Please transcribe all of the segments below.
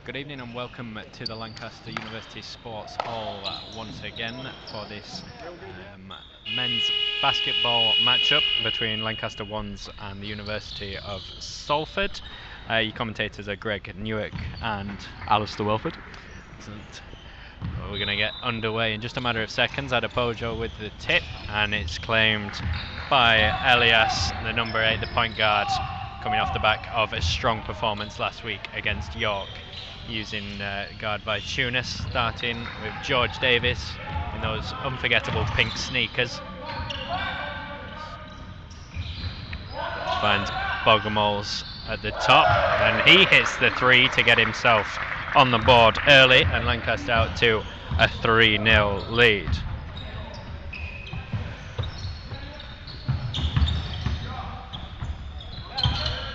Good evening and welcome to the Lancaster University Sports Hall once again for this men's basketball matchup between Lancaster Wands and the University of Salford. Your commentators are Greg Newark and Alistair Welford. Excellent. We're going to get underway in just a matter of seconds. Adepojo with the tip, and it's claimed by Elias, the number 8, the point guard, coming off the back of a strong performance last week against York, using guard by Tunis, starting with George Davis in those unforgettable pink sneakers. Finds Bogomol's at the top, and he hits the 3 to get himself on the board early, and Lancaster out to a 3-0 lead.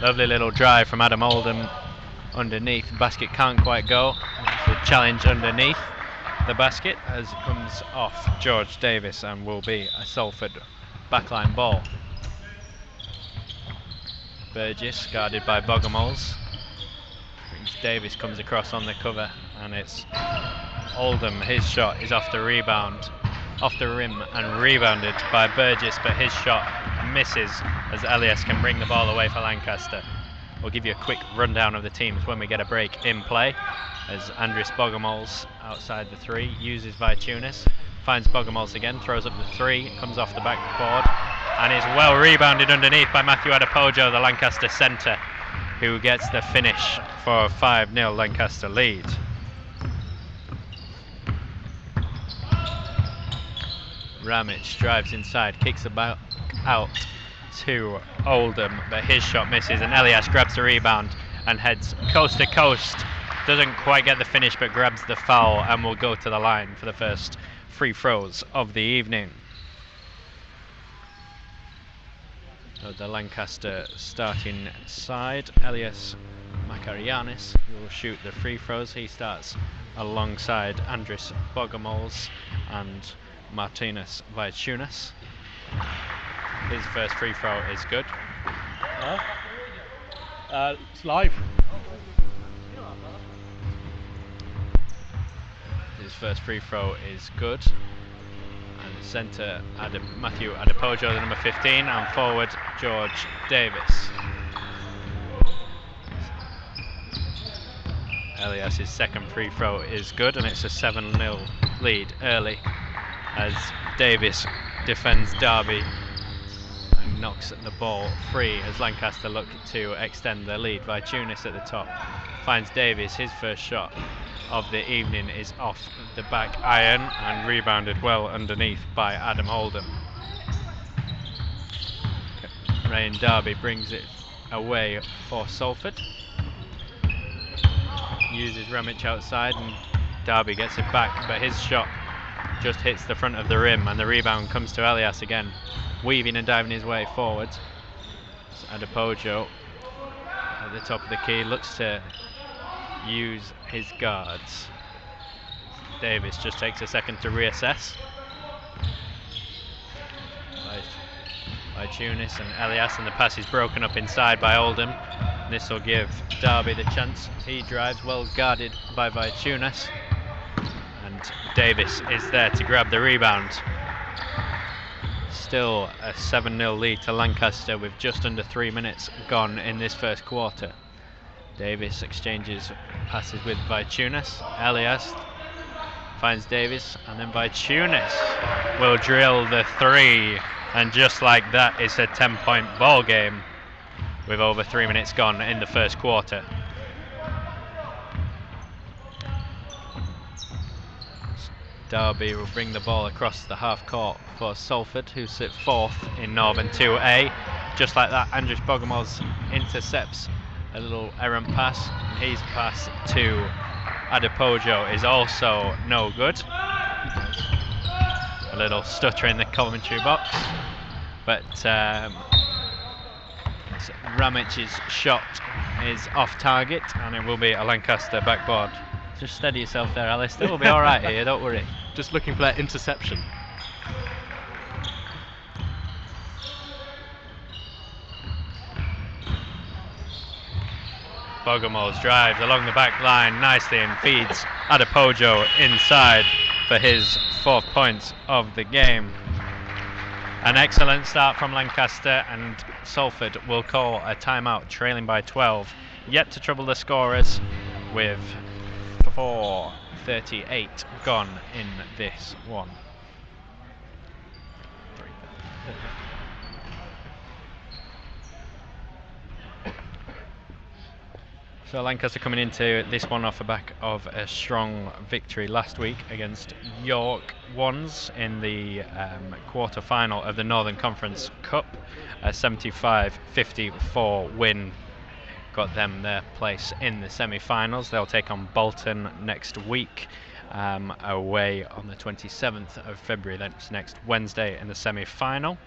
Lovely little drive from Adam Oldham underneath. Basket can't quite go. It's a challenge underneath the basket as it comes off George Davis and will be a Salford backline ball. Burgess guarded by Bogomols. Davis comes across on the cover, and it's Oldham. His shot is off the rim and rebounded by Burgess, but his shot misses as Elias can bring the ball away for Lancaster. We'll give you a quick rundown of the teams when we get a break in play, as Andris Bogomols outside the 3, uses Vaitunis, finds Bogomols again, throws up the 3, comes off the backboard, and is well rebounded underneath by Matthew Adepojo, the Lancaster centre, who gets the finish for a 5-0 Lancaster lead. Ramic drives inside, kicks about out to Oldham, but his shot misses, and Elias grabs the rebound and heads coast to coast. Doesn't quite get the finish, but grabs the foul and will go to the line for the first free throws of the evening. So the Lancaster starting side, Elias Makarianis will shoot the free throws. He starts alongside Andris Bogomols and Martinez Vaitunis. His first free throw is good. It's live. His first free throw is good. And centre Matthew Adepojo, the number 15, and forward George Davis. Elias's second free throw is good, and it's a 7-0 lead early as Davis defends Derby and knocks the ball free as Lancaster look to extend their lead. Vaitunis at the top finds Davis. His first shot of the evening is off the back iron and rebounded well underneath by Adam Oldham. Rain Derby brings it away for Salford. Uses Ramic outside, and Derby gets it back, but his shot just hits the front of the rim, and the rebound comes to Elias again, weaving and diving his way forward. Adepojo at the top of the key looks to use his guards. Davis just takes a second to reassess. By Tunis and Elias, and the pass is broken up inside by Oldham. This will give Derby the chance. He drives, well guarded by Vaitunis, and Davis is there to grab the rebound. Still a 7-0 lead to Lancaster with just under 3 minutes gone in this first quarter. Davis exchanges passes with Vaitunis. Elias finds Davis, and then Vaitunis will drill the 3, and just like that, it's a 10-point ball game with over 3 minutes gone in the first quarter. Derby will bring the ball across the half court for Salford, who sit 4th in Northern 2A. Just like that, Andris Bogomols intercepts a little errant pass, and his pass to Adepojo is also no good. A little stutter in the commentary box, but Ramic's shot is off target, and it will be a Lancaster backboard. Just steady yourself there, Alistair. We'll be all right here, don't worry. Just looking for that interception. Bogomol's drives along the back line nicely and feeds Adepojo inside for his 4th points of the game. An excellent start from Lancaster, and Salford will call a timeout, trailing by 12. Yet to trouble the scorers with 4:38 gone in this one. So Lancaster coming into this one off the back of a strong victory last week against York Wands in the quarter-final of the Northern Conference Cup. A 75-54 win got them their place in the semi-finals. They'll take on Bolton next week, away on the 27th of February. That's next Wednesday in the semi-final.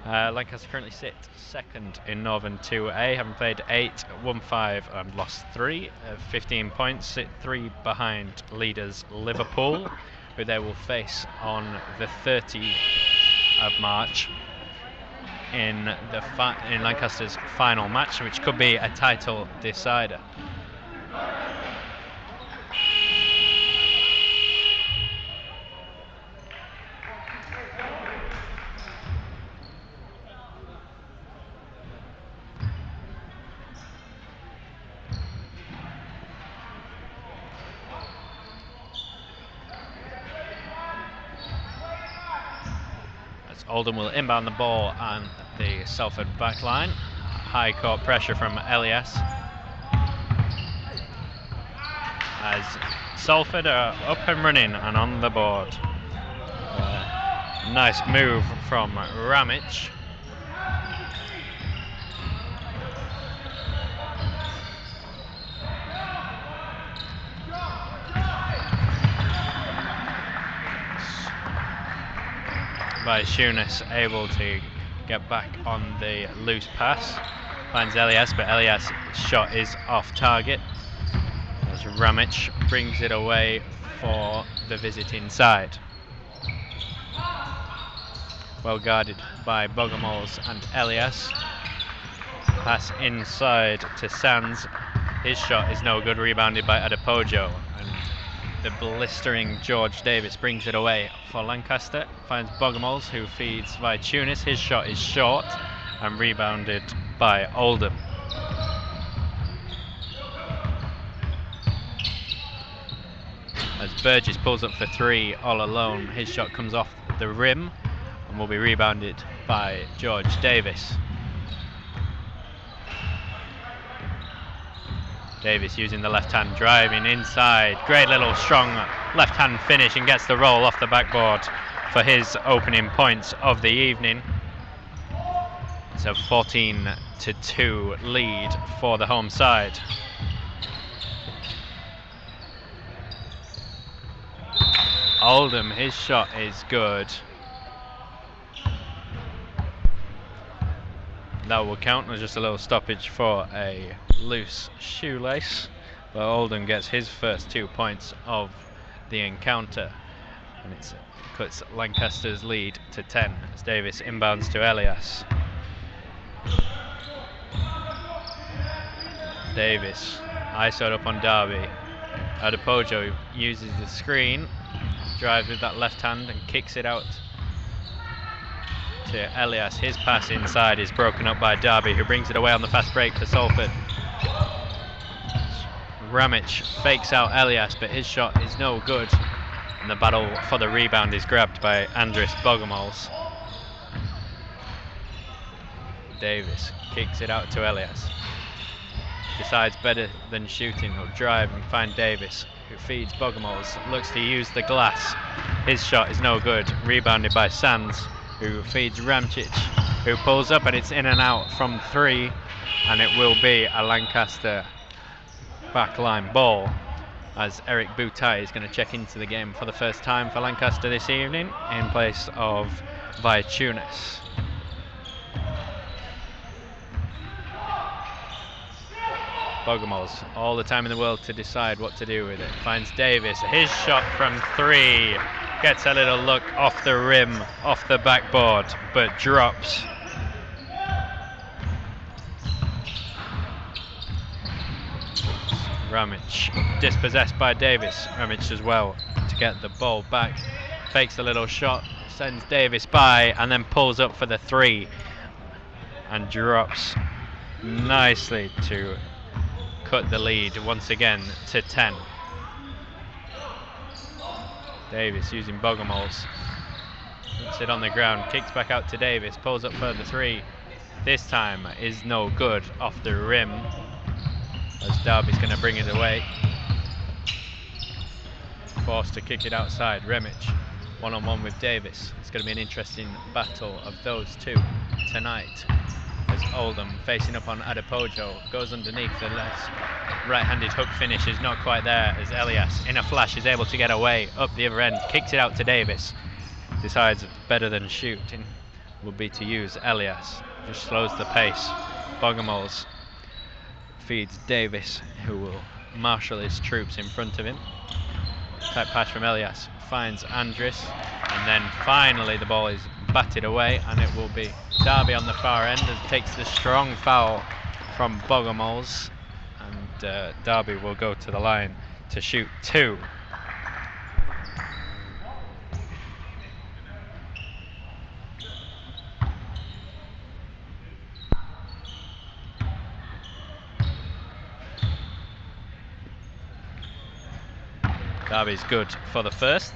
Lancaster currently sit 2nd in Northern 2A, having played 8, won 5 and lost 3, 15 points, sit 3 behind leaders Liverpool, who they will face on the 30th of March in Lancaster's final match, which could be a title decider. Oldham will inbound the ball on the Salford back line. High court pressure from Elias, as Salford are up and running and on the board. Nice move from Ramich. Vaiciunas able to get back on the loose pass, finds Elias, but Elias' shot is off target as Ramich brings it away for the visiting side. Well guarded by Bogomols and Elias. Pass inside to Sands. His shot is no good, rebounded by Adepojo, and the blistering George Davis brings it away for Lancaster. Finds Bogomols, who feeds Vaiciunas. His shot is short and rebounded by Oldham. As Burgess pulls up for 3 all alone, his shot comes off the rim and will be rebounded by George Davis. Davis using the left hand, driving inside. Great little strong left hand finish, and gets the roll off the backboard for his opening points of the evening. It's a 14-2 lead for the home side. Oldham, his shot is good. That will count as just a little stoppage for a loose shoelace, but Oldham gets his first 2 points of the encounter, and it cuts Lancaster's lead to 10 as Davis inbounds to Elias. Davis ISO'd up on Derby. Adepojo uses the screen, drives with that left hand and kicks it out to Elias. His pass inside is broken up by Derby, who brings it away on the fast break for Salford. Ramich fakes out Elias, but his shot is no good, and the battle for the rebound is grabbed by Andris Bogomols. Davis kicks it out to Elias. Decides better than shooting, he'll drive and find Davis, who feeds Bogomols, looks to use the glass. His shot is no good, rebounded by Sands, who feeds Ramcic, who pulls up, and it's in and out from 3, and it will be a Lancaster backline ball, as Eric Boutai is going to check into the game for the first time for Lancaster this evening in place of Vaiciunas. Bogomols, all the time in the world to decide what to do with it. Finds Davis, his shot from 3 gets a little look off the rim, off the backboard, but drops. Ramage dispossessed by Davis. Ramage does well to get the ball back. Fakes a little shot, sends Davis by, and then pulls up for the 3 and drops nicely to cut the lead once again to 10. Davis using Bogomol's. Puts it on the ground, kicks back out to Davis, pulls up for the 3. This time is no good off the rim, as Derby's going to bring it away. Forced to kick it outside. Remich one-on-one with Davis. It's going to be an interesting battle of those two tonight, as Oldham facing up on Adepojo goes underneath the left. Right-handed hook finish is not quite there, as Elias in a flash is able to get away up the other end, kicks it out to Davis, decides better than shooting will be to use Elias, just slows the pace. Bogomol's feeds Davis, who will marshal his troops in front of him. Tight pass from Elias, finds Andris, and then finally the ball is batted away, and it will be Derby on the far end and takes the strong foul from Bogomol's, and Derby will go to the line to shoot 2. Derby's good for the first.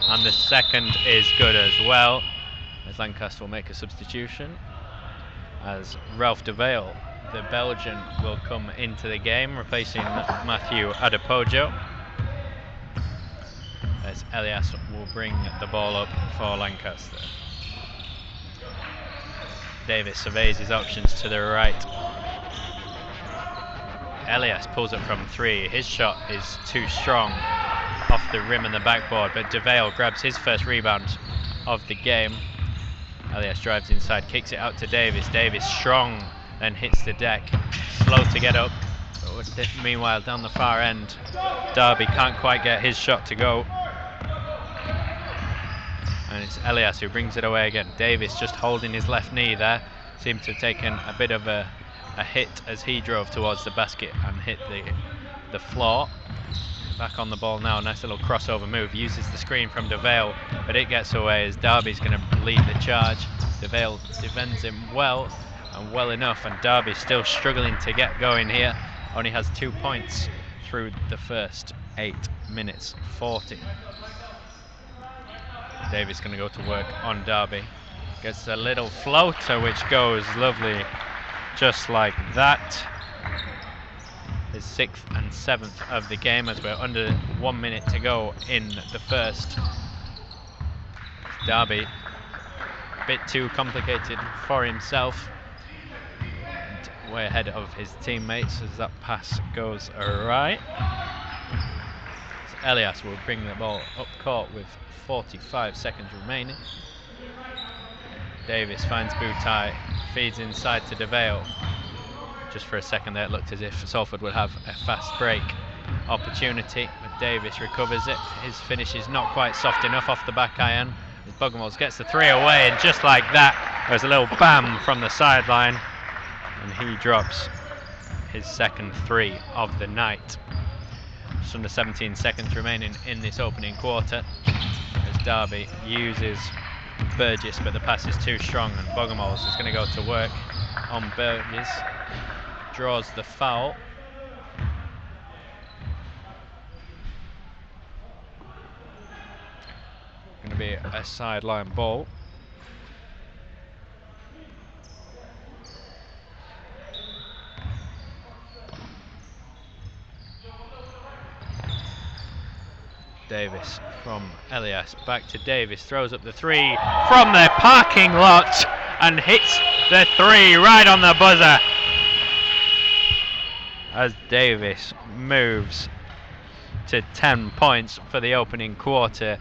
And the second is good as well, as Lancaster will make a substitution, as Ralph de Vale, the Belgian, will come into the game, replacing Matthew Adepojo, as Elias will bring the ball up for Lancaster. Davis surveys his options to the right. Elias pulls it from 3. His shot is too strong off the rim and the backboard, but de Vale grabs his first rebound of the game. Elias drives inside, kicks it out to Davis. Davis strong, then hits the deck, slow to get up. But meanwhile, down the far end, Derby can't quite get his shot to go. And it's Elias who brings it away again. Davis just holding his left knee there. Seemed to have taken a bit of a hit as he drove towards the basket and hit the floor. Back on the ball now, nice little crossover move. Uses the screen from de Vale, but it gets away as Derby's going to lead the charge. De Vale defends him well and well enough, and Derby's still struggling to get going here. Only has 2 points through the first 8 minutes 40. Davis going to go to work on Derby. Gets a little floater which goes lovely, just like that. His 6th and 7th of the game, as we're under 1 minute to go in the first. Derby, a bit too complicated for himself, and way ahead of his teammates as that pass goes awry. So Elias will bring the ball up court with 45 seconds remaining. Davis finds Boutai, feeds inside to de Vale. Just for a second there it looked as if Salford would have a fast break opportunity, but Davis recovers it. His finish is not quite soft enough off the back iron. Bogomol's gets the 3 away, and just like that there's a little bam from the sideline, and he drops his second 3 of the night. Just under 17 seconds remaining in this opening quarter, as Derby uses Burgess, but the pass is too strong, and Bogomol's is going to go to work on Burgess. Draws the foul. Going to be a sideline ball. Davis from Elias, back to Davis, throws up the 3 from the parking lot and hits the 3 right on the buzzer, as Davis moves to 10 points for the opening quarter,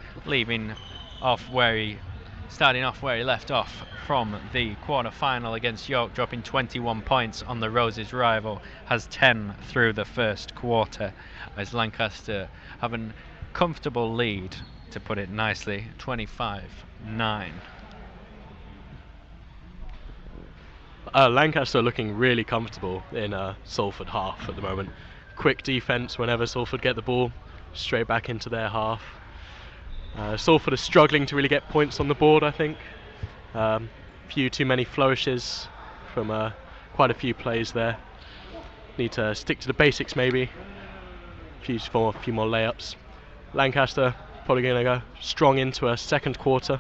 starting off where he left off from the quarter-final against York, dropping 21 points on the Roses' rival, has 10 through the first quarter, as Lancaster have a comfortable lead, to put it nicely, 25-9. Lancaster are looking really comfortable in Salford half at the moment. Quick defence whenever Salford get the ball, straight back into their half. Salford are struggling to really get points on the board, I think. Few too many flourishes from quite a few plays there. Need to stick to the basics maybe. A few more layups. Lancaster probably going to go strong into a second quarter,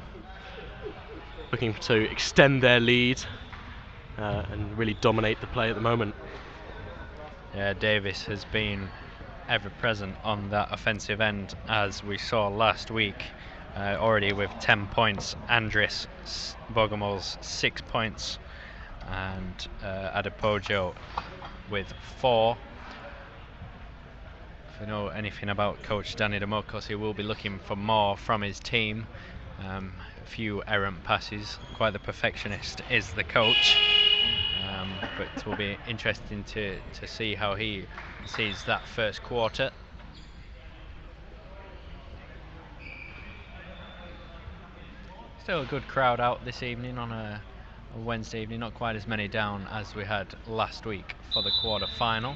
looking to extend their lead and really dominate the play at the moment. Yeah, Davis has been ever present on that offensive end, as we saw last week, already with 10 points. Andris Bogomol's 6 points, and Adepojo with 4. If you know anything about Coach Danny Demokos, he will be looking for more from his team. A few errant passes. Quite the perfectionist is the coach, but it will be interesting to see how he sees that first quarter. Still a good crowd out this evening on a Wednesday evening. Not quite as many down as we had last week for the quarter final.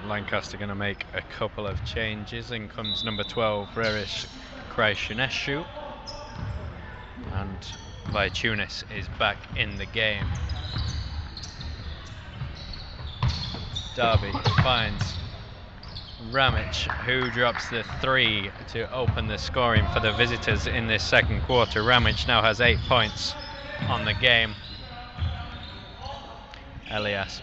Lancaster going to make a couple of changes. In comes number 12, Rerish Kraishuneshu, and Vaitunis is back in the game. Derby finds Ramic, who drops the 3 to open the scoring for the visitors in this second quarter. Ramic now has 8 points on the game. Elias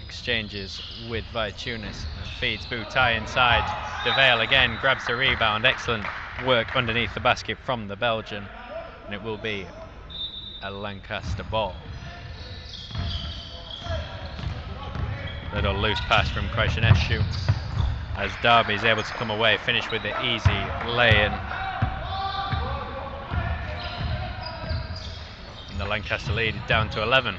exchanges with Vaitunis and feeds Boutai inside. DeVale again grabs the rebound. Excellent work underneath the basket from the Belgian, and it will be a Lancaster ball. Little loose pass from Kraishuneshu as Derby is able to come away, finish with the easy lay-in. And the Lancaster lead is down to 11.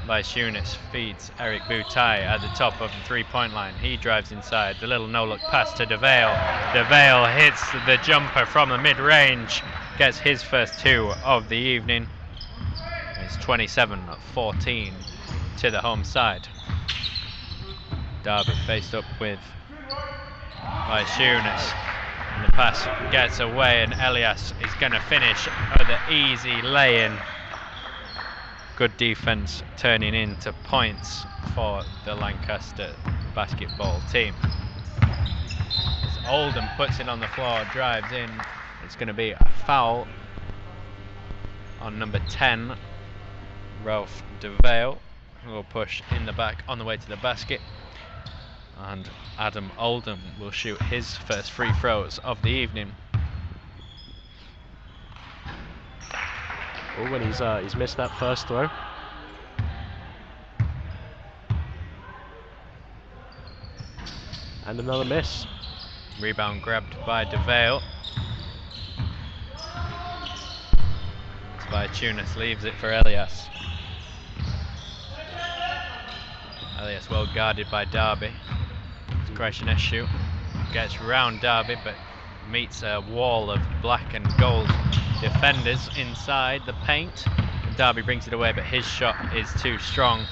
Vaitunis feeds Eric Boutai at the top of the three-point line. He drives inside. The little no-look pass to DeVale. DeVale hits the jumper from the mid-range. Gets his first 2 of the evening. It's 27-14 to the home side. Derby faced up with Vaitunis. And the pass gets away, and Elias is going to finish with the easy lay-in. Good defense turning into points for the Lancaster basketball team. As Oldham puts it on the floor, drives in. It's going to be a foul on number 10, Ralph DeVale, who will push in the back on the way to the basket. And Adam Oldham will shoot his first free throws of the evening. Oh, when he's missed that first throw. And another miss. Rebound grabbed by DeVale. Vaitunis leaves it for Elias. Elias well guarded by Derby. Kraishuneshu gets round Derby, but meets a wall of black and gold defenders inside the paint. Derby brings it away, but his shot is too strong,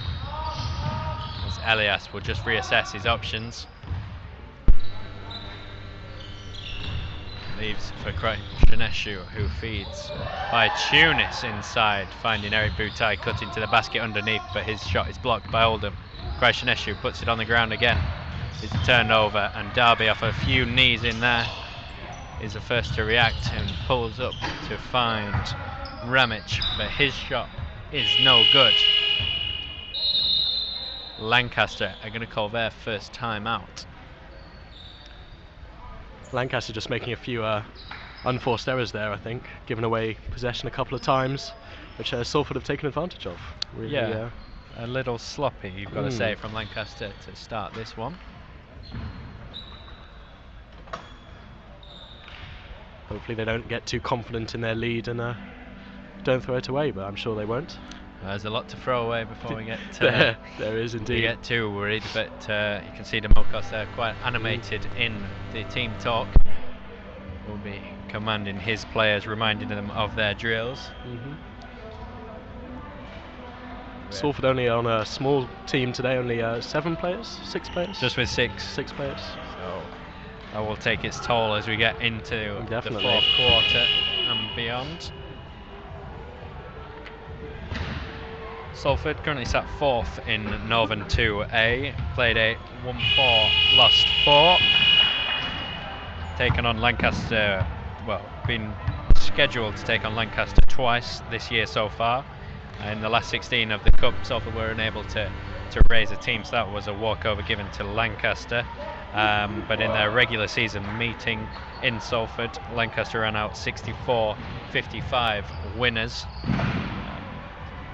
as Elias will just reassess his options. Leaves for Kraishuneshu, who feeds Vaitunis inside, finding Eric Boutai cutting to the basket underneath, but his shot is blocked by Oldham. Kraishuneshu puts it on the ground again. It's turned over, and Derby, off a few knees in there, is the first to react and pulls up to find Ramic, but his shot is no good. Lancaster are going to call their first time out. Lancaster just making a few unforced errors there, I think, giving away possession a couple of times, which Salford have taken advantage of. Really, yeah, a little sloppy, you've got to say, from Lancaster to start this one. Hopefully they don't get too confident in their lead and don't throw it away, but I'm sure they won't. There's a lot to throw away before we get there is we indeed. get too worried, but you can see the Mokos there quite animated in the team talk. Will be commanding his players, reminding them of their drills. Salford only on a small team today, only 7 players, 6 players? Just with 6 players. So that will take its toll as we get into Definitely. the 4th quarter and beyond. Salford currently sat 4th in Northern 2A, played a 1-4, lost 4. Taken on Lancaster, well, been scheduled to take on Lancaster twice this year so far. In the last 16 of the Cup, Salford were unable to raise a team, so that was a walkover given to Lancaster. But in their regular season meeting in Salford, Lancaster ran out 64-55 winners.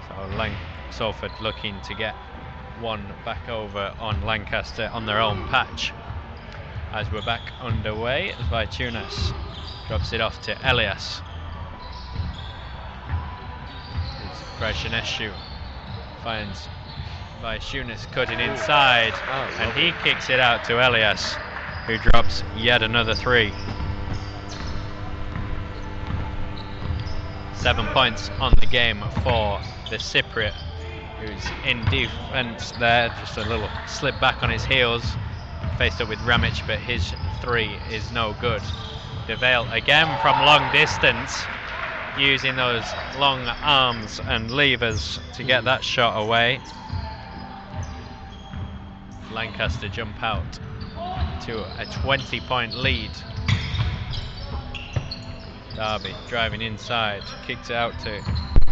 So Salford looking to get one back over on Lancaster on their own patch. As we're back underway, Vaitunas drops it off to Elias. Krashenescu finds Vaitunas cutting inside, and he kicks it out to Elias, who drops yet another 3. 7 points on the game for the Cypriot, who's in defence there, just a little slip back on his heels, faced up with Ramic, but his 3 is no good. DeVale again from long distance, using those long arms and levers to get that shot away. Lancaster jump out to a 20-point lead. Darby driving inside, kicks it out to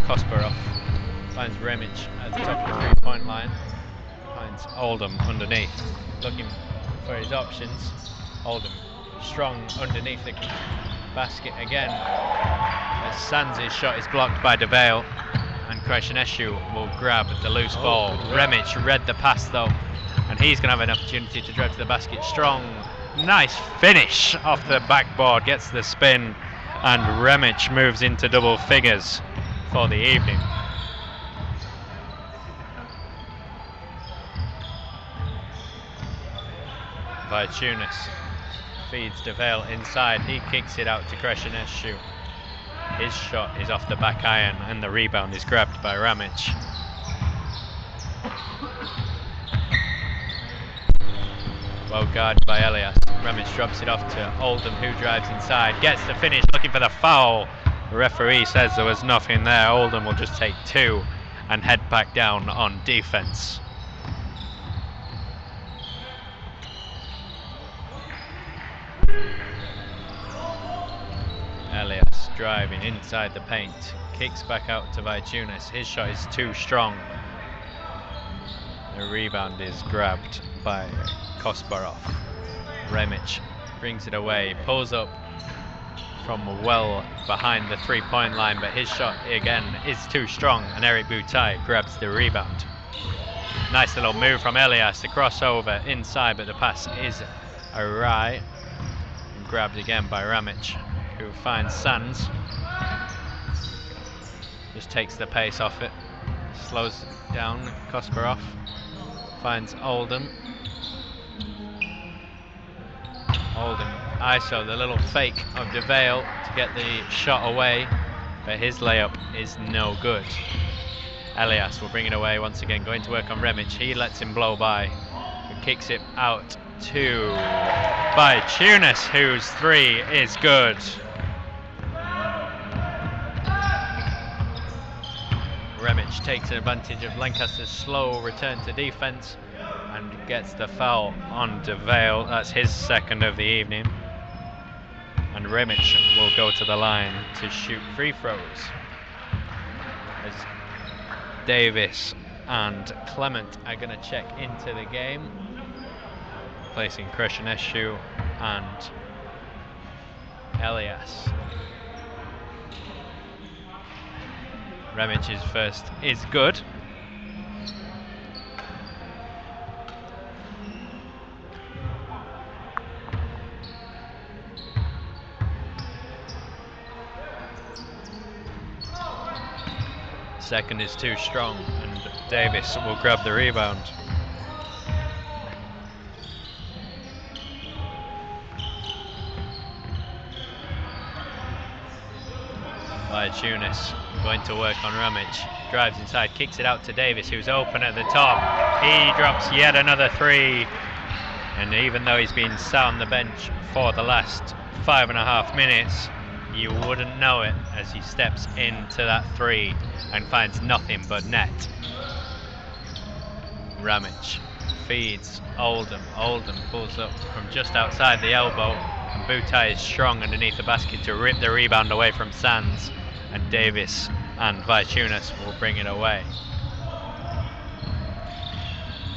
Kasparov, finds Remic at the top of the 3-point line, finds Oldham underneath, looking for his options. Oldham strong underneath the basket again, as Sands' shot is blocked by DeVale, and Krashenescu will grab the loose ball. Remic read the pass though, and he's going to have an opportunity to drive to the basket. Strong, nice finish off the backboard, gets the spin, and Remic moves into double figures for the evening. Vaitunas feeds DeVale inside, he kicks it out to Krashenescu. His shot is off the back iron, and the rebound is grabbed by Ramic. Well guarded by Elias. Ramic drops it off to Oldham, who drives inside, gets the finish, looking for the foul. The referee says there was nothing there. Oldham will just take 2 and head back down on defence. Elias driving inside the paint, kicks back out to Vaitunas. His shot is too strong. The rebound is grabbed by Kasparov. Remic brings it away, pulls up from well behind the 3-point line, but his shot again is too strong, and Eric Boutai grabs the rebound. Nice little move from Elias, the crossover inside, but the pass is awry, and grabbed again by Ramic, who finds Sands. Just takes the pace off it, slows down. Kasparov finds Oldham. Oldham ISO, the little fake of DeVale to get the shot away, but his layup is no good. Elias will bring it away once again, going to work on Remic. He lets him blow by, and kicks it out to Vaitunas, whose 3 is good. Remic takes advantage of Lancaster's slow return to defence and gets the foul on DeVale. That's his 2nd of the evening. And Remic will go to the line to shoot free throws, as Davis and Clement are going to check into the game, placing Krashenescu and Elias. Remic's first is good. second is too strong, and Davis will grab the rebound. Tunis going to work on Ramage. Drives inside, kicks it out to Davis, who's open at the top. He drops yet another three. And even though he's been sat on the bench for the last 5.5 minutes, you wouldn't know it as he steps into that three and finds nothing but net. Ramage feeds Oldham. Oldham pulls up from just outside the elbow, and Butai is strong underneath the basket to rip the rebound away from Sands, and Davis and Vaitunis will bring it away.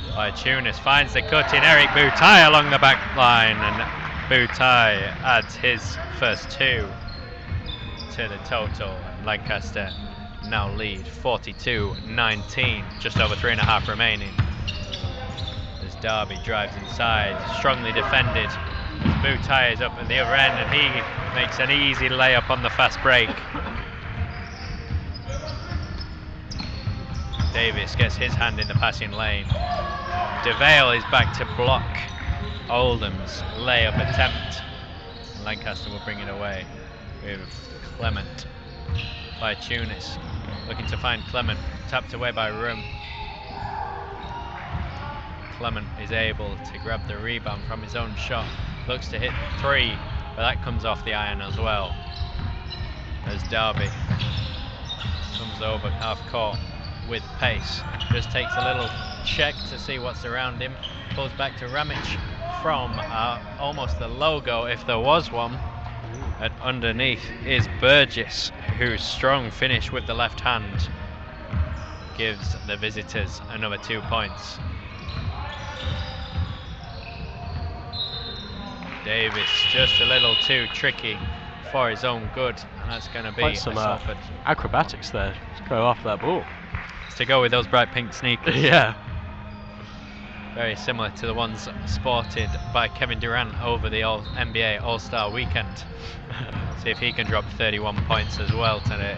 Vaitunis finds the cut in Eric Butai along the back line, and Butai adds his first two to the total. Lancaster now lead 42-19, just over 3.5 remaining. As Derby drives inside, strongly defended. As Butai is up at the other end, and he makes an easy layup on the fast break. Davis gets his hand in the passing lane. DeVale is back to block Oldham's layup attempt. Lancaster will bring it away with Clement. Vaitunis looking to find Clement, tapped away by Rum. Clement is able to grab the rebound from his own shot, looks to hit three, but that comes off the iron as well. As Derby comes over half court with pace, just takes a little check to see what's around him, pulls back to Ramage from almost the logo if there was one, and underneath is Burgess, whose strong finish with the left hand gives the visitors another 2 points. Davis just a little too tricky for his own good, and that's going to be quite some Salford. Acrobatics there to go after that ball. It's to go with those bright pink sneakers. Yeah. Very similar to the ones sported by Kevin Durant over the NBA All-Star weekend. See if he can drop 31 points as well today.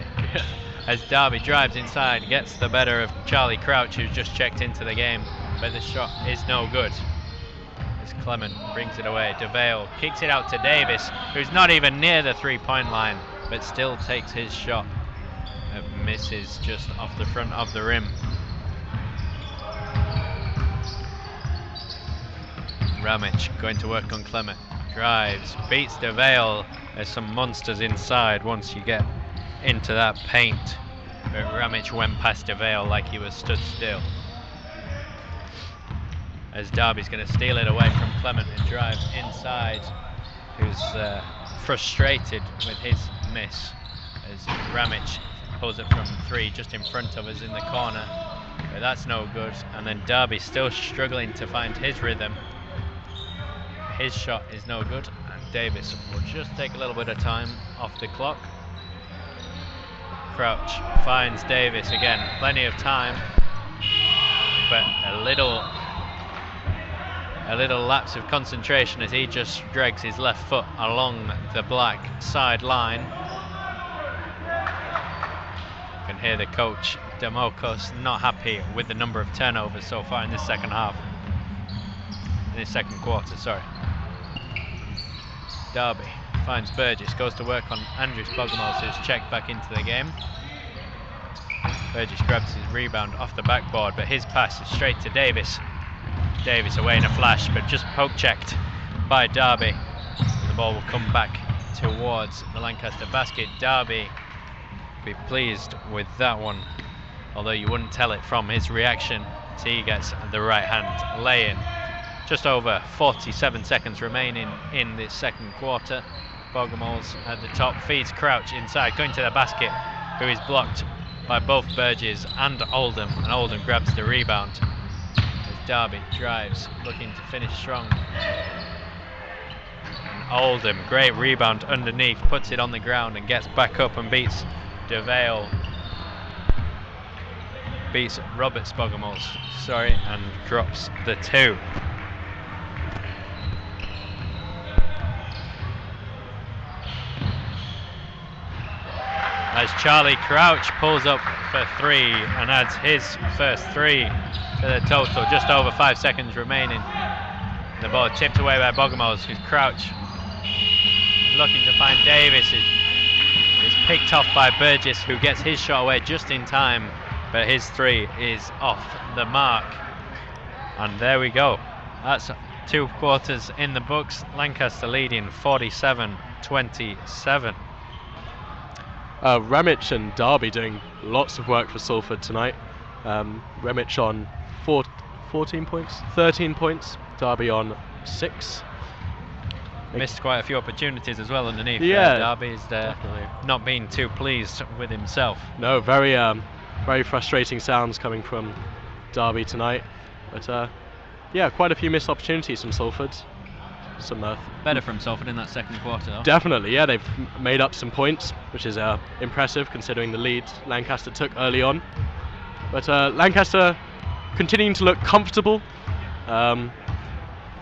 As Derby drives inside, gets the better of Charlie Crouch, who's just checked into the game, but the shot is no good. As Clement brings it away, DeVale kicks it out to Davis, who's not even near the three-point line, but still takes his shot. It misses just off the front of the rim. Ramage going to work on Clement. Drives, beats DeVale. There's some monsters inside once you get into that paint. But Ramage went past DeVale like he was stood still. As Derby's going to steal it away from Clement and drives inside, who's frustrated with his miss. As Ramage pulls it from three just in front of us in the corner. But that's no good. And then Derby still struggling to find his rhythm. His shot is no good, and Davis will just take a little bit of time off the clock. Crouch finds Davis again, plenty of time, but a little lapse of concentration as he just drags his left foot along the black sideline. You can hear the coach Demokos not happy with the number of turnovers so far in this second half. In this second quarter, sorry. Derby finds Burgess, goes to work on Andrews Bogomos, who's checked back into the game. Burgess grabs his rebound off the backboard, but his pass is straight to Davis. Davis away in a flash, but just poke checked by Derby. The ball will come back towards the Lancaster basket. Derby will be pleased with that one, although you wouldn't tell it from his reaction. So he gets the right hand lay-in. Just over 47 seconds remaining in this second quarter. Bogomol's at the top, feeds Crouch inside, going to the basket, who is blocked by both Burgess and Oldham, and Oldham grabs the rebound. As Derby drives, looking to finish strong. And Oldham, great rebound underneath, puts it on the ground and gets back up and beats DeVale. Beats Roberts Bogomol's, and drops the two. as Charlie Crouch pulls up for 3 and adds his first 3 to the total. Just over 5 seconds remaining. The ball tipped away by Bogomol's, who's Crouch looking to find Davis. It's picked off by Burgess, who gets his shot away just in time, but his 3 is off the mark. And there we go. That's 2 quarters in the books. Lancaster leading 47-27. Ramich and Derby doing lots of work for Salford tonight. Ramich on 14 points, 13 points. Derby on 6. Missed quite a few opportunities as well underneath. Yeah, Derby's not being too pleased with himself. No, very frustrating sounds coming from Derby tonight. But yeah, quite a few missed opportunities from Salford. Some better from Salford in that second quarter, though. Definitely, yeah, they've made up some points, which is impressive considering the lead Lancaster took early on. But Lancaster continuing to look comfortable.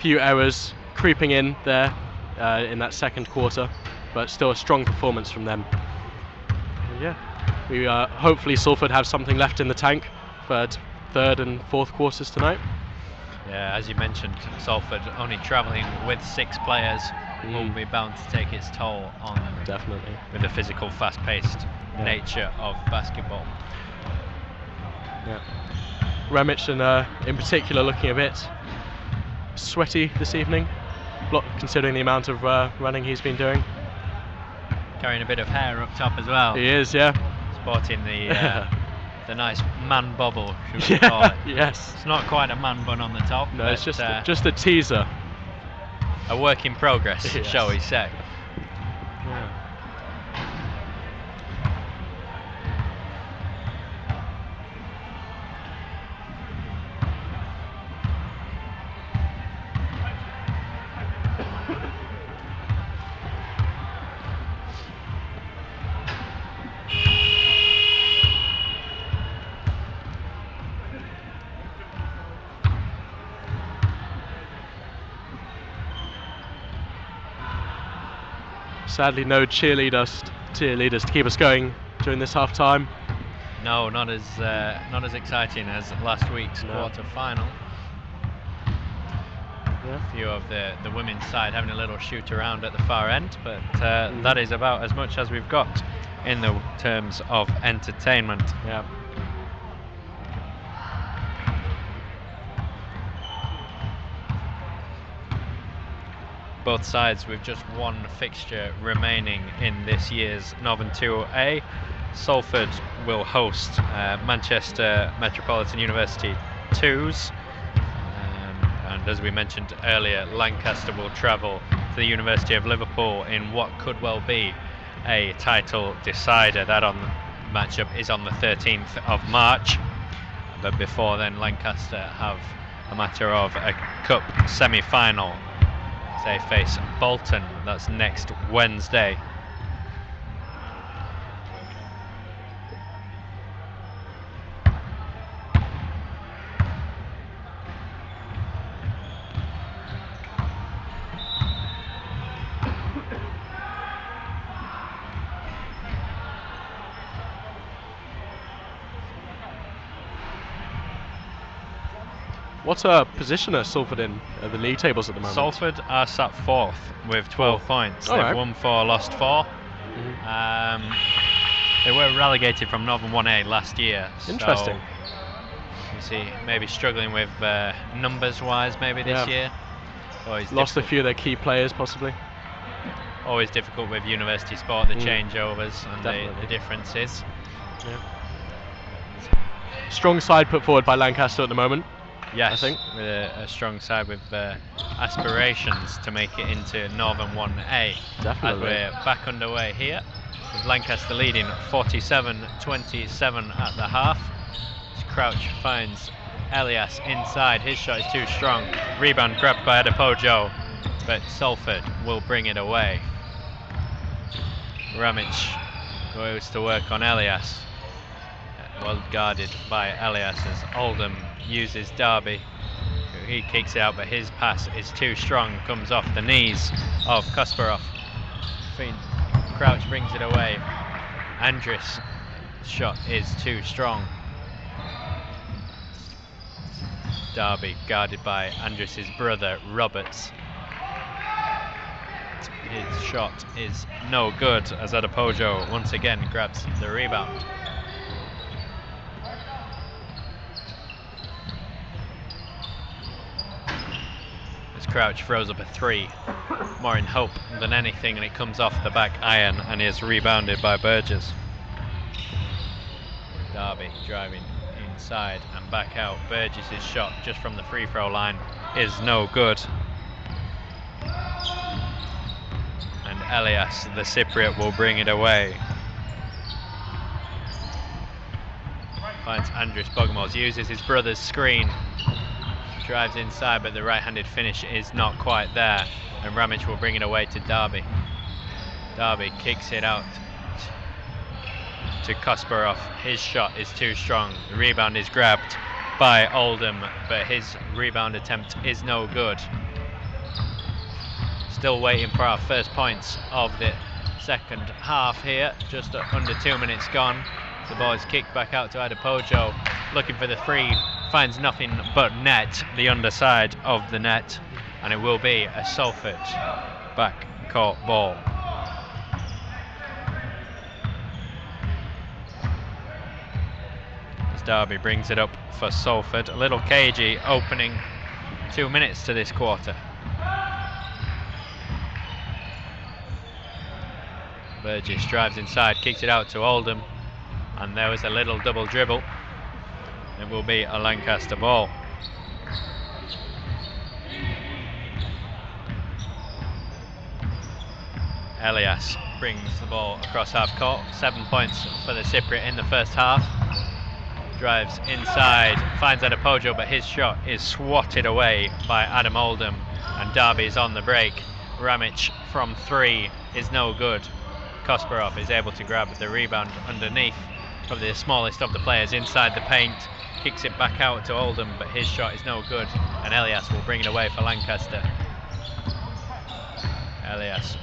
Few errors creeping in there in that second quarter, but still a strong performance from them. And yeah, we hopefully Salford have something left in the tank for third and fourth quarters tonight. Yeah, as you mentioned, Salford only travelling with 6 players will be bound to take its toll on them. Definitely. With the physical, fast-paced nature of basketball. Yeah. Ramich in particular looking a bit sweaty this evening, considering the amount of running he's been doing. Carrying a bit of hair up top as well. He is, yeah. Sporting the nice man bubble, should we call it. Yes. It's not quite a man bun on the top. No, it's just a teaser. A work in progress, yes, shall we say. Yeah. Sadly, no cheerleaders to keep us going during this half time. No, not as exciting as last week's quarter final. Yeah. A few of the women's side having a little shoot around at the far end, but that is about as much as we've got in the terms of entertainment. Yeah. Both sides with just one fixture remaining in this year's Northern 2A. Salford will host Manchester Metropolitan University 2s. And as we mentioned earlier, Lancaster will travel to the University of Liverpool in what could well be a title decider. That matchup is on the 13th of March. But before then, Lancaster have a matter of a cup semi-final. They face Bolton. That's next Wednesday. What position are Salford in the league tables at the moment? Salford are sat 4th with 12 points. They've won 4, lost 4. They were relegated from Northern 1A last year. Interesting. So you see, maybe struggling with numbers-wise maybe this year. Always lost a few of their key players possibly. Always difficult with university sport, the changeovers and the differences. Yeah. Strong side put forward by Lancaster at the moment. Yes, I think. With a strong side with aspirations to make it into Northern 1A. Definitely. As we're back underway here, with Lancaster leading 47-27 at the half. As Crouch finds Elias inside, his shot is too strong. Rebound grabbed by Adepojo, but Salford will bring it away. Ramich goes to work on Elias. Well guarded by Elias as Oldham uses Derby. He kicks it out, but his pass is too strong, comes off the knees of Kasparov. Crouch brings it away, Andrus' shot is too strong. Derby guarded by Andrus' brother Roberts. His shot is no good as Adepojo once again grabs the rebound. As Crouch throws up a three, more in hope than anything, and it comes off the back iron and is rebounded by Burgess. Derby driving inside and back out. Burgess' shot just from the free throw line is no good. And Elias, the Cypriot, will bring it away. Finds Andrus Bogomolz, uses his brother's screen, drives inside, but the right-handed finish is not quite there, and Ramic will bring it away to Derby. Derby kicks it out to Kasparov. His shot is too strong. The rebound is grabbed by Oldham, but his rebound attempt is no good. Still waiting for our first points of the second half here. Just under 2 minutes gone. The ball is kicked back out to Adepojo, looking for the three, finds nothing but net, the underside of the net, and it will be a Salford backcourt ball. As Derby brings it up for Salford, a little cagey opening 2 minutes to this quarter. Burgess drives inside, kicks it out to Oldham, and there was a little double dribble. It will be a Lancaster ball. Elias brings the ball across half court. 7 points for the Cypriot in the first half. Drives inside, finds Adepojo, but his shot is swatted away by Adam Oldham, and Derby is on the break. Ramic from three is no good. Kasparov is able to grab the rebound underneath, probably the smallest of the players inside the paint, kicks it back out to Oldham, but his shot is no good, and Elias will bring it away for Lancaster. Elias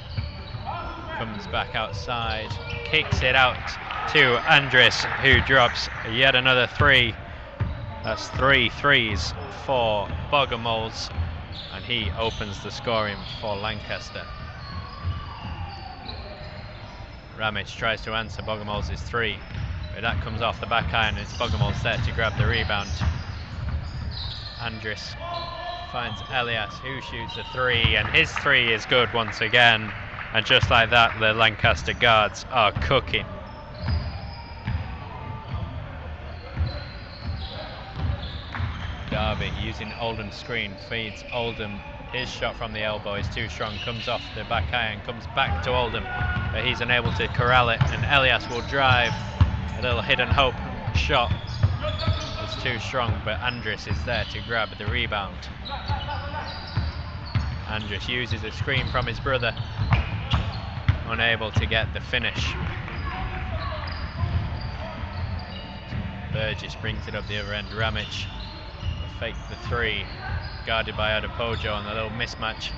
comes back outside, kicks it out to Andrus, who drops yet another three. That's 3 threes for Bogomolz, and he opens the scoring for Lancaster. Ramic tries to answer Bogomolz's three, but that comes off the back iron, and it's Bogomolz there to grab the rebound. Andrus finds Elias, who shoots a three, and his three is good once again, and just like that the Lancaster guards are cooking. Derby using Oldham's screen, feeds Oldham. His shot from the elbow is too strong, comes off the back iron, comes back to Oldham, but he's unable to corral it, and Elias will drive. A little hidden hope shot. It's too strong, but Andrus is there to grab the rebound. Andrus uses a screen from his brother, unable to get the finish. Burgess brings it up the other end. Ramic fake the three, guarded by Adepojo, and a little mismatch.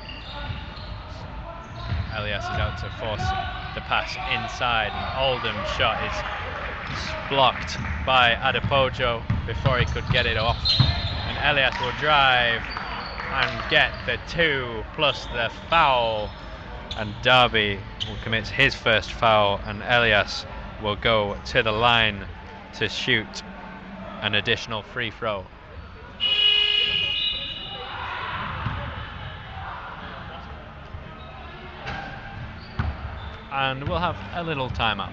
Elias is out to force the pass inside, and Oldham's shot is blocked by Adepojo before he could get it off. And Elias will drive and get the 2 plus the foul, and Derby will commit his first foul, and Elias will go to the line to shoot an additional free throw. And we'll have a little timeout.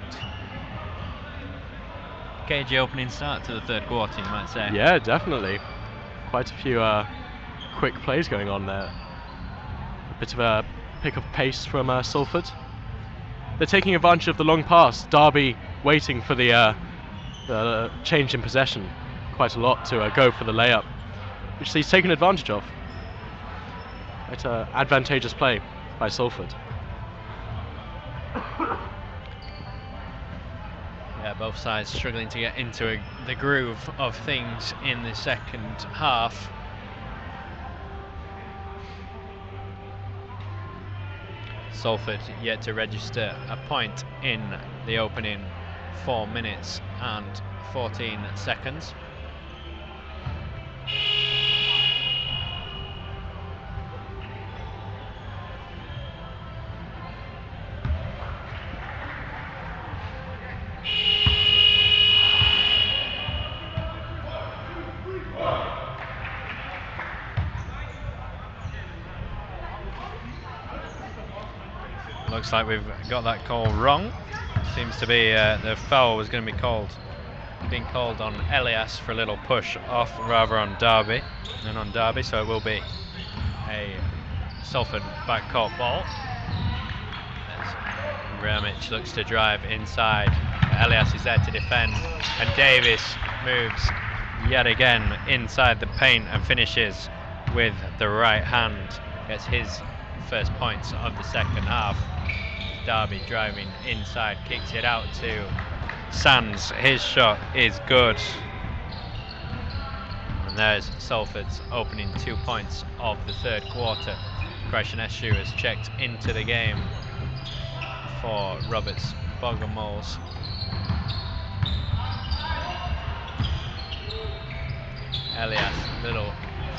Cagey opening start to the third quarter, you might say. Yeah, definitely. Quite a few quick plays going on there. A bit of a pick of pace from Salford. They're taking advantage of the long pass. Derby waiting for the change in possession quite a lot to go for the layup, which he's taken advantage of. Quite an advantageous play by Salford. Yeah, both sides struggling to get into the groove of things in the second half. Salford yet to register a point in the opening 4 minutes and 14 seconds. Looks like we've got that call wrong. Seems to be the foul was going to be being called on Elias for a little push off rather on Derby than on Derby, so it will be a Salford backcourt ball. As Ramic looks to drive inside. Elias is there to defend, and Davis moves yet again inside the paint and finishes with the right hand. Gets his first points of the second half. Derby driving inside, kicks it out to Sands. His shot is good. And there's Salford's opening 2 points of the third quarter. Krashenescu has checked into the game for Roberts Bogomol's. Elias, little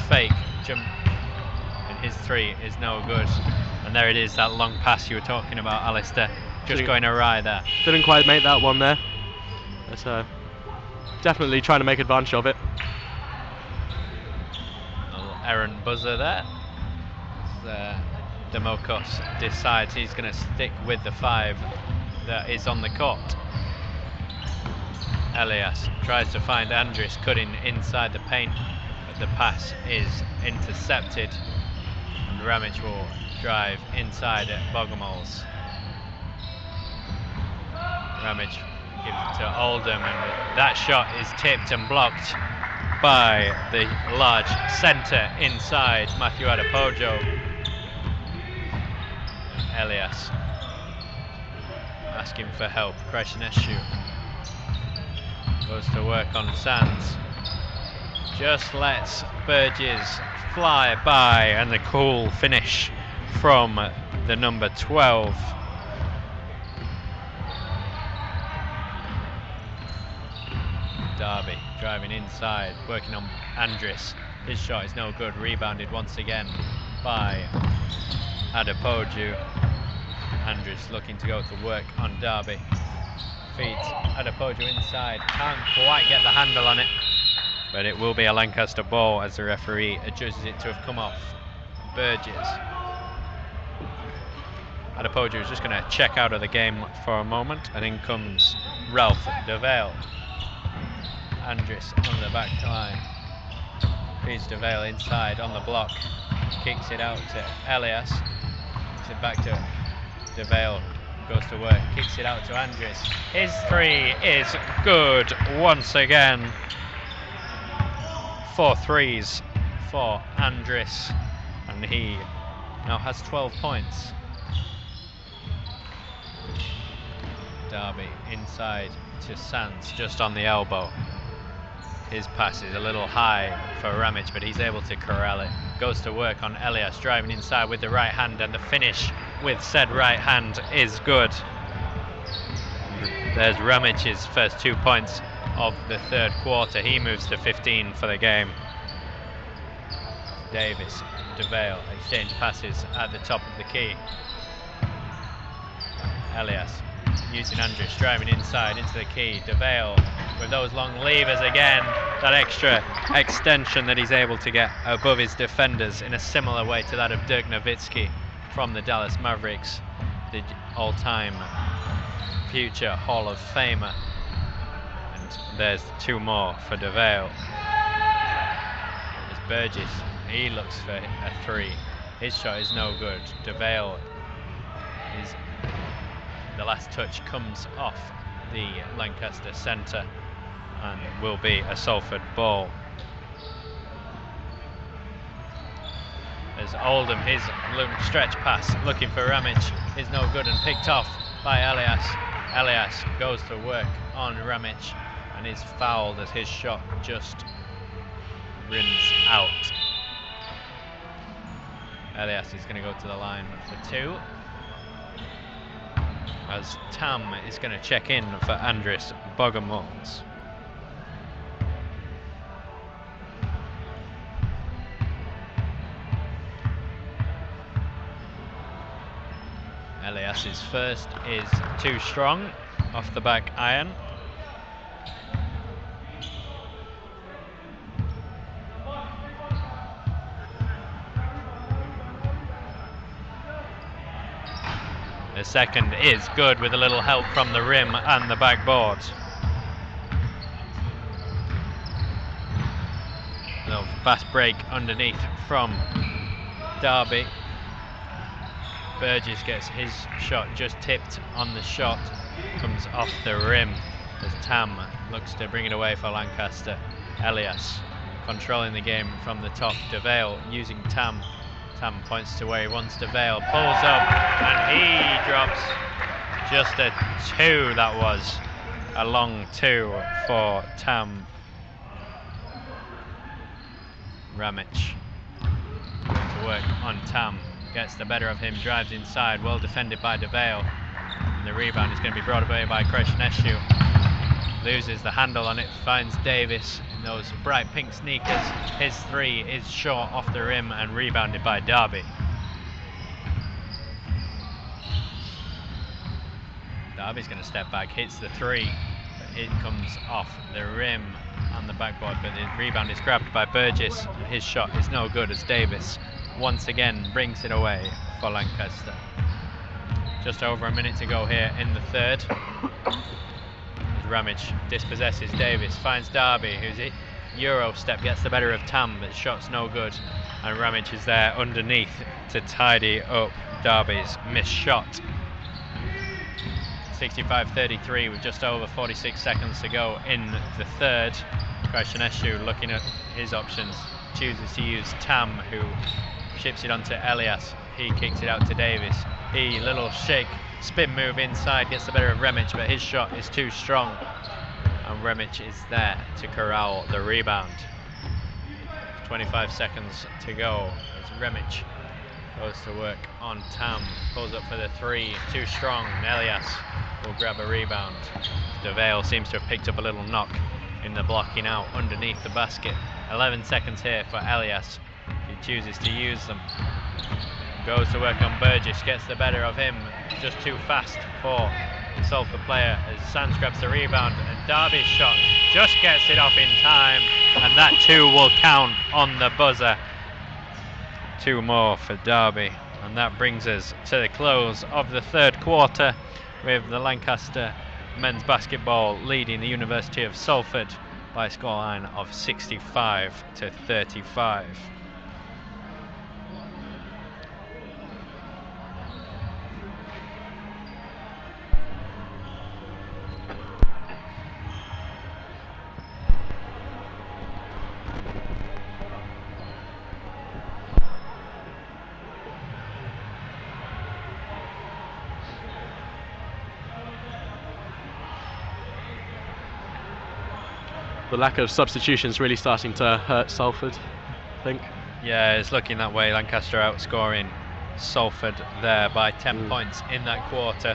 fake jump, and his three is no good. And there it is, that long pass you were talking about, Alistair, just going awry there. Didn't quite make that one there. That's definitely trying to make advantage of it. A little errant buzzer there. Demokos decides he's going to stick with the 5 that is on the court. Elias tries to find Andris cutting inside the paint, but the pass is intercepted, and Ramic will drive inside at Bogomol's. Ramic gives it to Oldham, and that shot is tipped and blocked by the large centre inside, Matthew Adepojo. Elias asking for help. Krashenescu goes to work on Sands. Just lets Burgess fly by, and the cool finish from the number 12. Derby driving inside, working on Andris. His shot is no good, rebounded once again by Adepoju. Andris looking to go to work on Derby. Feet Adepoju inside, can't quite get the handle on it, but it will be a Lancaster ball as the referee adjusts it to have come off Burgess. Adepoju is just going to check out of the game for a moment, and in comes Ralph DeVale. Andris on the back line. Feeds DeVale inside on the block. Kicks it out to Elias. Kicks it back to DeVale. Goes to work. Kicks it out to Andris. His three is good once again. 4 threes for Andris, and he now has 12 points. Derby inside to Sands, just on the elbow. His pass is a little high for Ramic, but he's able to corral it. Goes to work on Elias, driving inside with the right hand, and the finish with said right hand is good. There's Ramic's first 2 points of the third quarter. He moves to 15 for the game. Davis, DeVale exchange passes at the top of the key. Elias using Andris, driving inside into the key. DeVale with those long levers again, that extra extension that he's able to get above his defenders in a similar way to that of Dirk Nowitzki from the Dallas Mavericks, the all-time future Hall of Famer. And there's 2 more for DeVale. There's Burgess, he looks for a 3. His shot is no good. DeVale is, the last touch comes off the Lancaster centre and will be a Salford ball. There's Oldham, his stretch pass looking for Ramic is no good and picked off by Elias. Elias goes to work on Ramic and is fouled as his shot just rims out. Elias is going to go to the line for 2. as Tam is going to check in for Andris Bogomolz. Elias's first is too strong off the back iron. The second is good with a little help from the rim and the backboard. A little fast break underneath from Derby. Burgess gets his shot just tipped on the shot, comes off the rim as Tam looks to bring it away for Lancaster. Elias controlling the game from the top. DeVale using Tam. Tam points to where he wants DeVale, pulls up, and he drops just a 2. That was a long 2 for Tam. Ramic going to work on Tam. Gets the better of him, drives inside, well defended by DeVale. And the rebound is going to be brought away by Kreshneshu. Loses the handle on it, finds Davis in those bright pink sneakers. His 3 is short off the rim and rebounded by Derby. Derby's going to step back, hits the 3, but it comes off the rim on the backboard, but the rebound is grabbed by Burgess. His shot is no good as Davis once again brings it away for Lancaster. Just over a minute to go here in the third. Ramic dispossesses Davis, finds Derby, who's it Euro step, gets the better of Tam, but the shot's no good, and Ramic is there underneath to tidy up Derby's missed shot. 65-33 with just over 46 seconds to go in the third. Kreshneshu looking at his options, chooses to use Tam, who chips it onto Elias. He kicks it out to Davis. He, little shake, spin move inside, gets the better of Remic, but his shot is too strong. And Remic is there to corral the rebound. 25 seconds to go as Remic goes to work on Tam. Pulls up for the 3, too strong. And Elias will grab a rebound. DeVale seems to have picked up a little knock in the blocking out underneath the basket. 11 seconds here for Elias. He chooses to use them. Goes to work on Burgess, gets the better of him. Just too fast for the Salford player as Sands grabs the rebound, and Derby's shot just gets it off in time, and that 2 will count on the buzzer. 2 more for Derby, and that brings us to the close of the third quarter, with the Lancaster men's basketball leading the University of Salford by a scoreline of 65-35. The lack of substitutions really starting to hurt Salford, I think. Yeah, it's looking that way. Lancaster outscoring Salford there by 10 points in that quarter.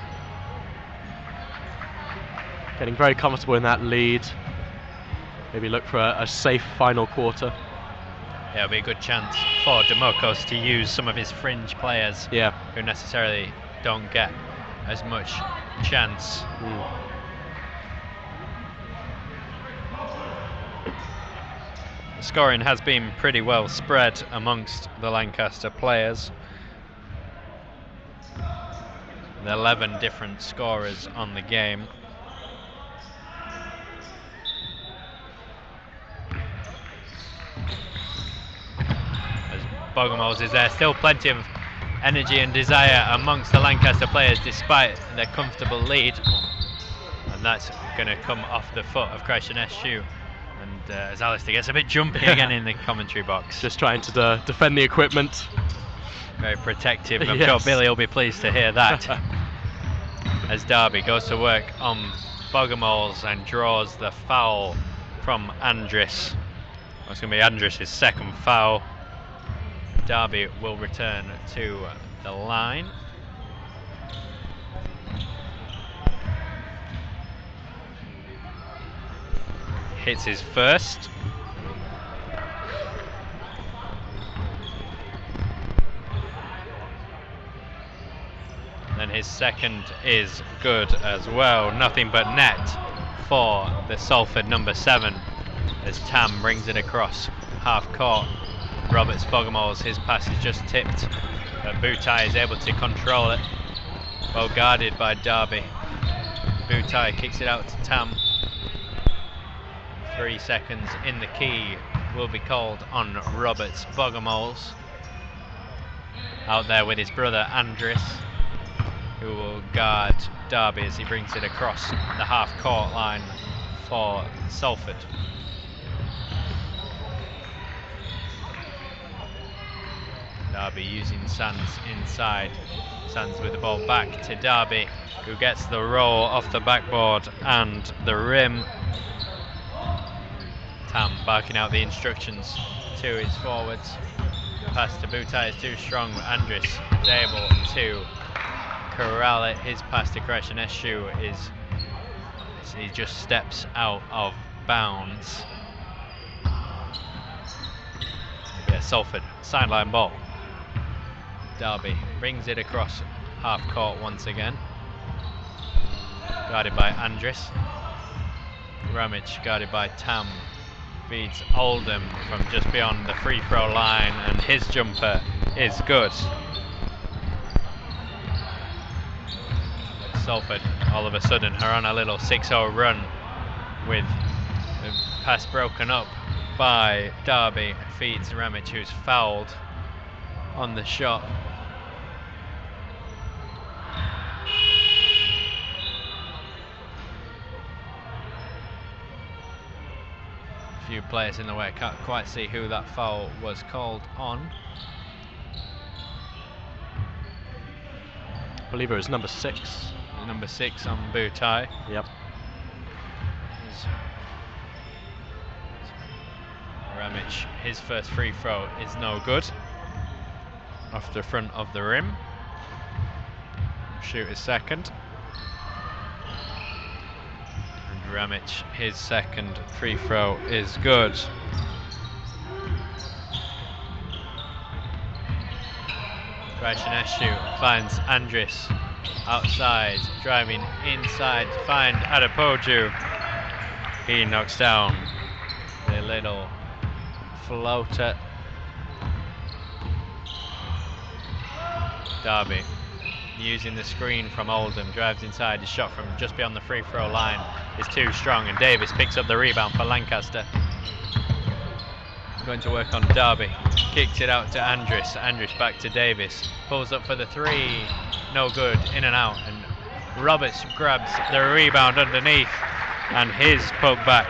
Getting very comfortable in that lead. Maybe look for a safe final quarter. Yeah, it'll be a good chance for Demokos to use some of his fringe players who necessarily don't get as much chance. The scoring has been pretty well spread amongst the Lancaster players. There are 11 different scorers on the game. As Bogomolz is there, still plenty of energy and desire amongst the Lancaster players despite their comfortable lead. And that's going to come off the foot of Kreshneshu. And as Alistair gets a bit jumpy again in the commentary box. Just trying to defend the equipment. Very protective. I'm sure Billy will be pleased to hear that. As Derby goes to work on Bogomolz and draws the foul from Andris. It's going to be Andris' second foul. Derby will return to the line. hits his first. And his second is good as well. Nothing but net for the Salford number 7 as Tam brings it across half court. Roberts Bogomol's, his pass is just tipped, but Butai is able to control it. Well guarded by Derby. Butai kicks it out to Tam. 3 seconds in the key will be called on Roberts Bogomol's. Out there with his brother Andris, who will guard Derby as he brings it across the half-court line for Salford. Derby using Sands inside. Sands with the ball back to Derby, who gets the roll off the backboard and the rim. Tam barking out the instructions to his forwards. Pass to Butai is too strong. Andris is able to corral it. His pass to Krashenescu is, he just steps out of bounds. Yeah, Salford, sideline ball. Derby brings it across half court once again. Guarded by Andris. Ramic guarded by Tam. Feeds Oldham from just beyond the free throw line, and his jumper is good. Salford all of a sudden are on a little 6-0 run with the pass broken up by Derby. Feeds Ramic, who's fouled on the shot. Few players in the way, can't quite see who that foul was called on. I believe it was number 6. Number 6 on Butai. Yep. Ramic, his first free throw is no good. Off the front of the rim. Shoot his second. And Ramic, his second free throw is good. Krashenescu finds Andris outside, driving inside to find Adepoju. He knocks down the little floater. Derby using the screen from Oldham, drives inside. His shot from just beyond the free throw line is too strong, and Davis picks up the rebound for Lancaster. Going to work on Derby. Kicks it out to Andris. Andris back to Davis. Pulls up for the 3. No good. In and out. And Roberts grabs the rebound underneath. And his putback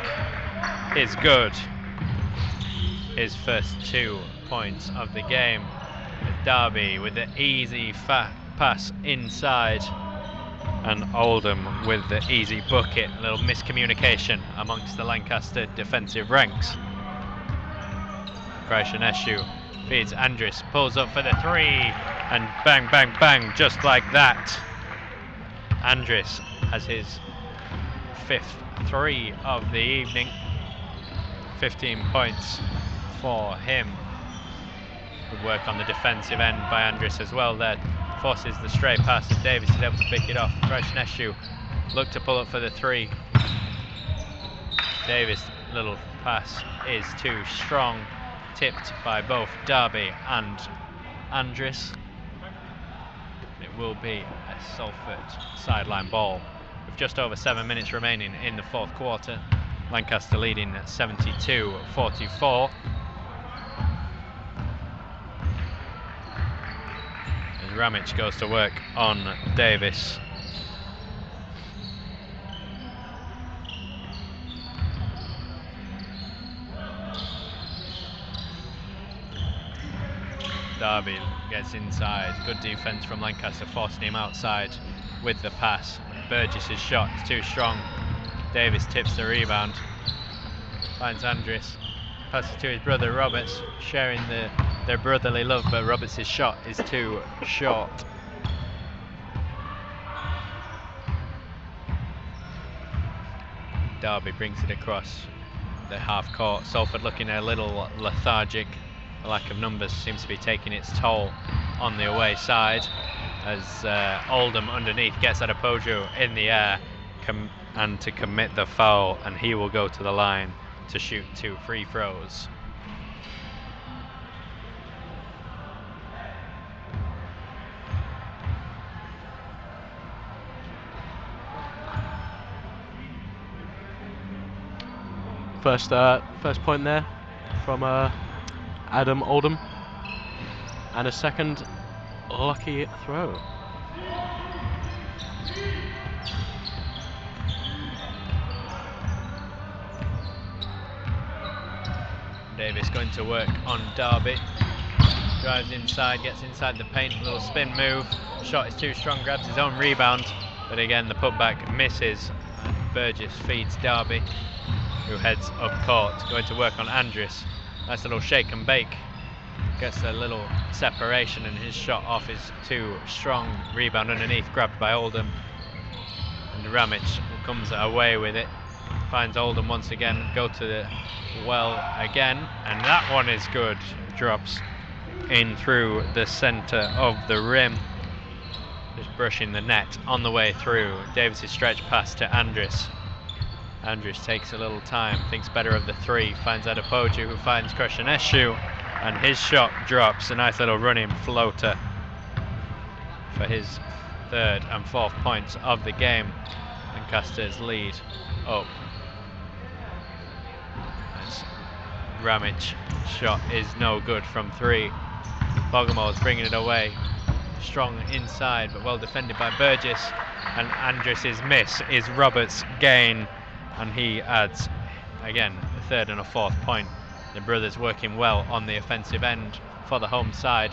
is good. His first 2 points of the game. Derby with the easy pass inside. And Oldham with the easy bucket. A little miscommunication amongst the Lancaster defensive ranks. Krashenescu feeds Andris, pulls up for the 3, and bang, bang, bang, just like that. Andris has his 5th 3 of the evening. 15 points for him. Good work on the defensive end by Andris as well there. Forces the stray pass, and Davis is able to pick it off. Krashenescu looked to pull up for the 3. Davis' little pass is too strong. Tipped by both Derby and Andris. It will be a Salford sideline ball with just over 7 minutes remaining in the 4th quarter. Lancaster leading 72-44. As Ramic goes to work on Davis. Derby gets inside. Good defense from Lancaster, forcing him outside with the pass. Burgess's shot is too strong. Davis tips the rebound. Finds Andris. Passes to his brother Roberts, sharing their brotherly love, but Roberts' shot is too short. Derby brings it across the half court. Salford looking a little lethargic. The lack of numbers seems to be taking its toll on the away side, as Oldham underneath gets Adepoju in the air and to commit the foul, and he will go to the line to shoot 2 free throws. First point there from Adam Oldham, and a second lucky throw. Davis going to work on Derby. Drives inside, gets inside the paint, a little spin move. Shot is too strong, grabs his own rebound, but again the putback misses. And Burgess feeds Derby, who heads up court. Going to work on Andrews. Nice little shake and bake. Gets a little separation, and his shot off is too strong. Rebound underneath, grabbed by Oldham. And Ramage comes away with it. Finds Oldham once again, go to the well again, and that one is good. Drops in through the centre of the rim. Just brushing the net on the way through. Davis' stretch pass to Andrews. Andrews takes a little time, thinks better of the 3, finds Adepoju, who finds Krasheneshu, and his shot drops. A nice little running floater for his 3rd and 4th points of the game. Lancaster's lead up. As Ramage shot is no good from 3. Bogomol's bringing it away. Strong inside, but well defended by Burgess. And Andrews' miss is Roberts' gain, and he adds again a 3rd and a 4th point. The brothers working well on the offensive end for the home side.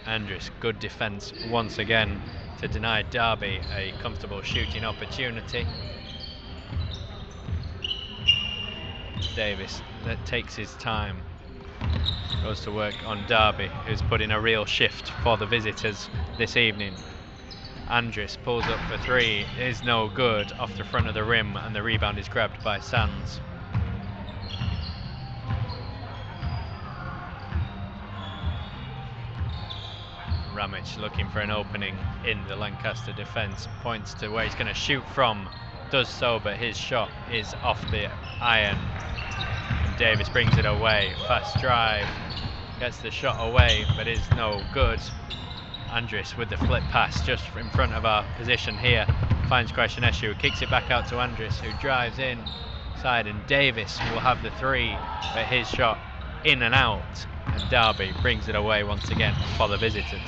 Andrews, good defence once again to deny Derby a comfortable shooting opportunity. Davis that takes his time, goes to work on Derby, who's put in a real shift for the visitors this evening. Andrews pulls up for 3, is no good, off the front of the rim, and the rebound is grabbed by Sands. Ramage looking for an opening in the Lancaster defence, points to where he's going to shoot from, does so, but his shot is off the iron. And Davis brings it away, fast drive, gets the shot away, but is no good. Andrews with the flip pass just in front of our position here, finds Krasheneshu, kicks it back out to Andrews, who drives inside, and Davis will have the 3, but his shot in and out, and Derby brings it away once again for the visitors.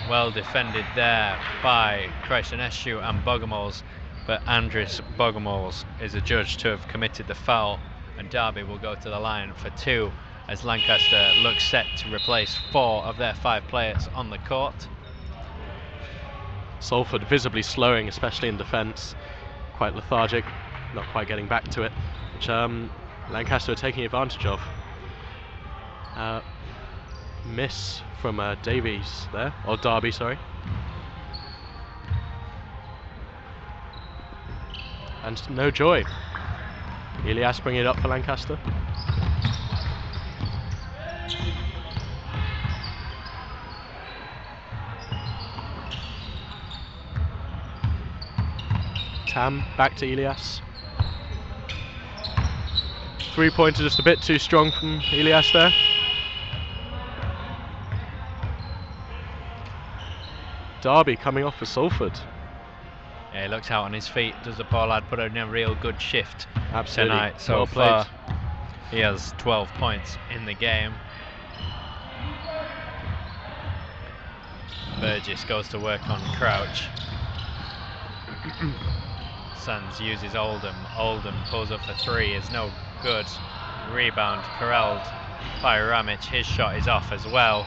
Well defended there by Krasheneshu and Bogomols, but Andrews Bogomols is adjudged to have committed the foul, and Derby will go to the line for 2 as Lancaster looks set to replace 4 of their 5 players on the court. Salford visibly slowing, especially in defence, quite lethargic, not quite getting back to it, which Lancaster are taking advantage of. Miss from Davies there, or Derby, sorry. And no joy. Elias bringing it up for Lancaster. Tam back to Elias. 3-pointer just a bit too strong from Elias there. Derby coming off for Salford. Yeah, he looks out on his feet, does the poor lad, put in a real good shift tonight so well far. He has 12 points in the game. Burgess goes to work on Crouch. Sands uses Oldham. Oldham pulls up for 3, is no good. Rebound corralled by Ramage. His shot is off as well,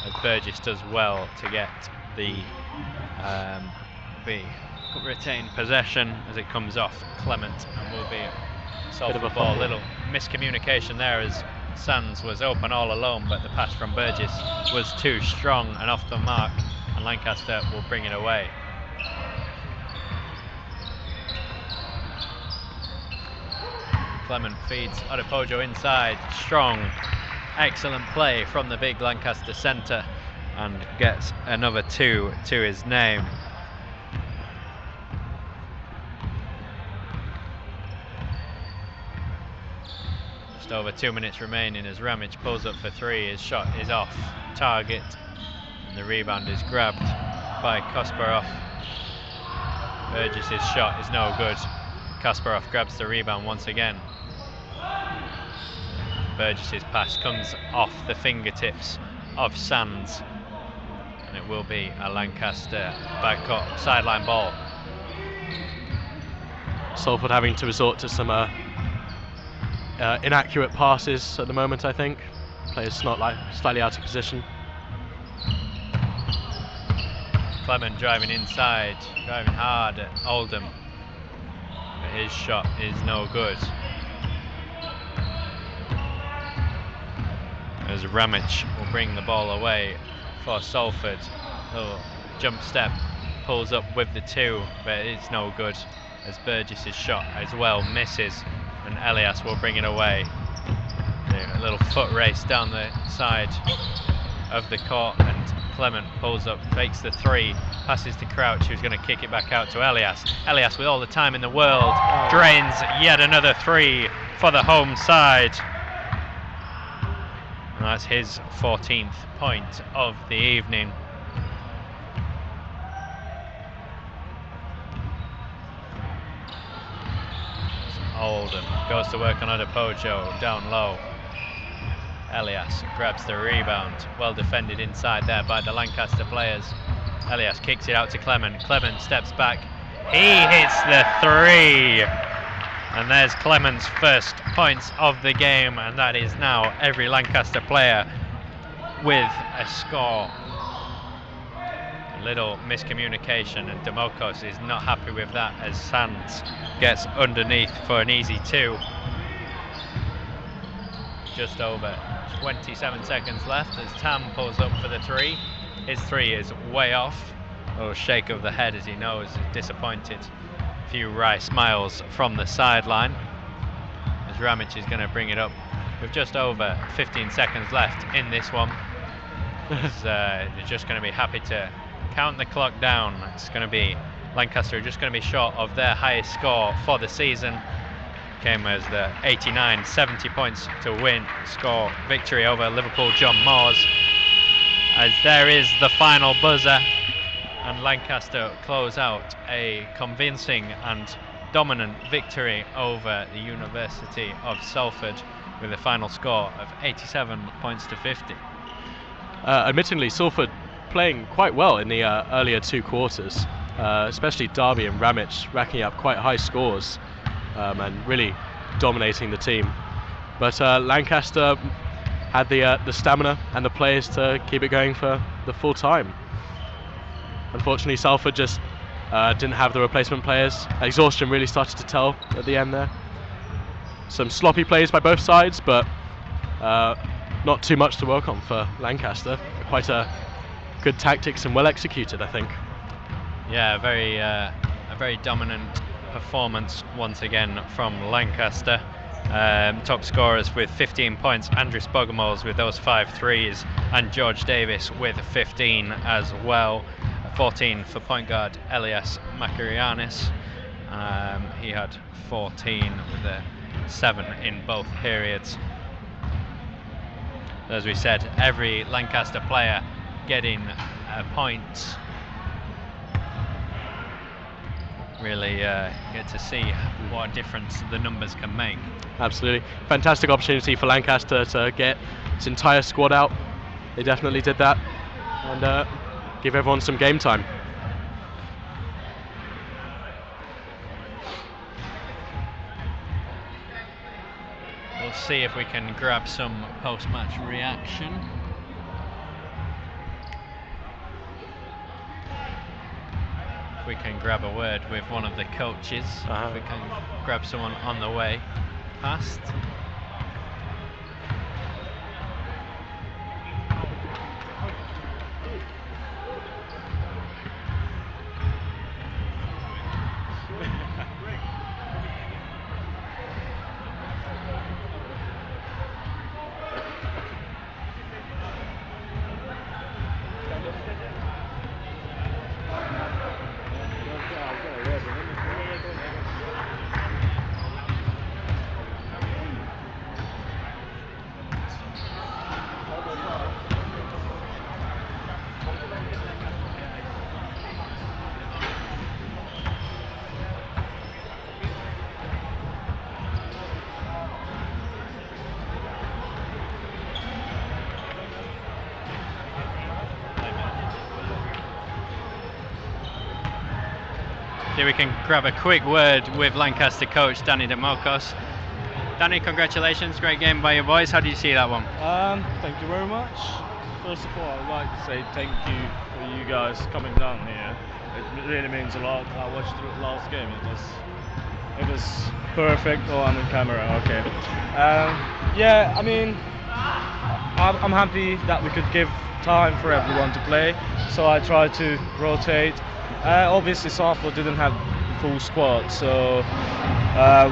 as Burgess does well to get the retain possession as it comes off Clement, and will be Salford ball. Little miscommunication there as Sands was open all alone, but the pass from Burgess was too strong and off the mark, and Lancaster will bring it away. Clement feeds Adepojo inside. Strong, excellent play from the big Lancaster centre, and gets another 2 to his name. Just over 2 minutes remaining as Ramage pulls up for 3. His shot is off target, and the rebound is grabbed by Kasparov. Burgess's shot is no good. Kasparov grabs the rebound once again. Burgess's pass comes off the fingertips of Sands, and it will be a Lancaster backcourt sideline ball. Salford having to resort to some inaccurate passes at the moment, I think. Players slightly out of position. Clement driving inside, driving hard at Oldham, but his shot is no good. As Ramage will bring the ball away for Salford. Oh, jump step, pulls up with the 2, but it's no good, as Burgess's shot as well misses, and Elias will bring it away. A little foot race down the side of the court, and Clement pulls up, fakes the 3, passes to Crouch, who's going to kick it back out to Elias. Elias, with all the time in the world, drains yet another 3 for the home side. And that's his 14th point of the evening. Oldham goes to work on Adepojo, down low. Elias grabs the rebound, well defended inside there by the Lancaster players. Elias kicks it out to Clement. Clement steps back. He hits the 3. And there's Clement's first points of the game, and that is now every Lancaster player with a score. A little miscommunication, and Demokos is not happy with that as Sands gets underneath for an easy 2. Just over 27 seconds left as Tam pulls up for the 3. His 3 is way off. A little shake of the head as he knows he's disappointed. A few wry smiles from the sideline as Ramage is going to bring it up with just over 15 seconds left in this one. They're just going to be happy to count the clock down. It's going to be Lancaster just going to be short of their highest score for the season. Came as the 89, 70 points to win, score victory over Liverpool John Moores. As there is the final buzzer, and Lancaster close out a convincing and dominant victory over the University of Salford with a final score of 87 points to 50. Admittedly, Salford playing quite well in the earlier 2 quarters, especially Darby and Ramage racking up quite high scores. And really dominating the team, but Lancaster had the stamina and the players to keep it going for the full time. Unfortunately, Salford just didn't have the replacement players. Exhaustion really started to tell at the end there. Some sloppy plays by both sides, but not too much to work on for Lancaster. Quite a good tactics and well executed, I think. Yeah, a very dominant performance once again from Lancaster. Top scorers with 15 points, Andris Bogomolz with those 5 threes, and George Davis with 15 as well. 14 for point guard Elias Makarianis. He had 14 with a 7 in both periods. As we said, every Lancaster player getting a point. Really get to see what a difference the numbers can make. Absolutely. Fantastic opportunity for Lancaster to get its entire squad out. They definitely did that, and give everyone some game time. We'll see if we can grab some post-match reaction. We can grab a word with one of the coaches. If we can grab someone on the way past. See, we can grab a quick word with Lancaster coach Danny DeMarcos. Danny, congratulations, great game by your boys. How do you see that one? Thank you very much. First of all, I'd like to say thank you for you guys coming down here. It really means a lot. I watched the last game. It was perfect. Oh, I'm in camera. Okay. Yeah, I mean, I'm happy that we could give time for everyone to play. So I tried to rotate. Obviously, Salford didn't have full squad, so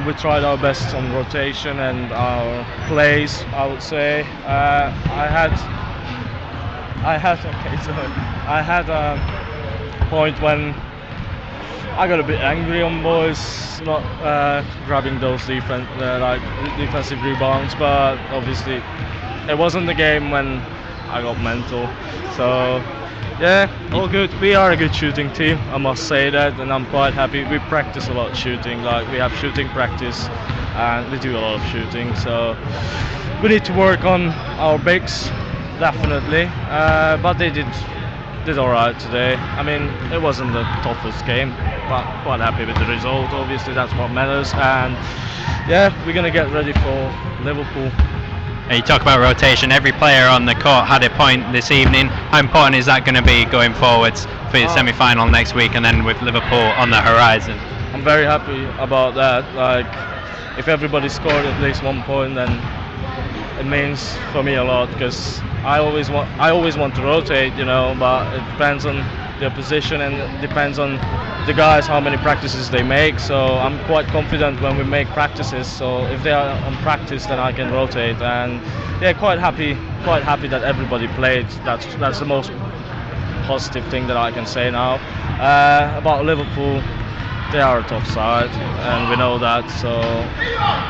we tried our best on rotation and our plays, I would say. I had a point when I got a bit angry on boys not grabbing those defensive rebounds, but obviously it wasn't the game when I got mental. So yeah, all good. We are a good shooting team, I must say that, and I'm quite happy. We practice a lot shooting, like we have shooting practice and we do a lot of shooting, so we need to work on our bigs, definitely, but they did alright today. I mean, it wasn't the toughest game, but quite happy with the result. Obviously that's what matters, and yeah, we're gonna get ready for Liverpool. You talk about rotation, every player on the court had a point this evening. How important is that going to be going forwards for your semi-final next week and then with Liverpool on the horizon? I'm very happy about that. Like, if everybody scored at least 1 point, then it means for me a lot, because I always want to rotate, you know, but it depends on their position and it depends on the guys how many practices they make. So I'm quite confident when we make practices, so if they are on practice then I can rotate, and yeah, quite happy that everybody played. That's the most positive thing that I can say now. About Liverpool, they are a tough side and we know that, so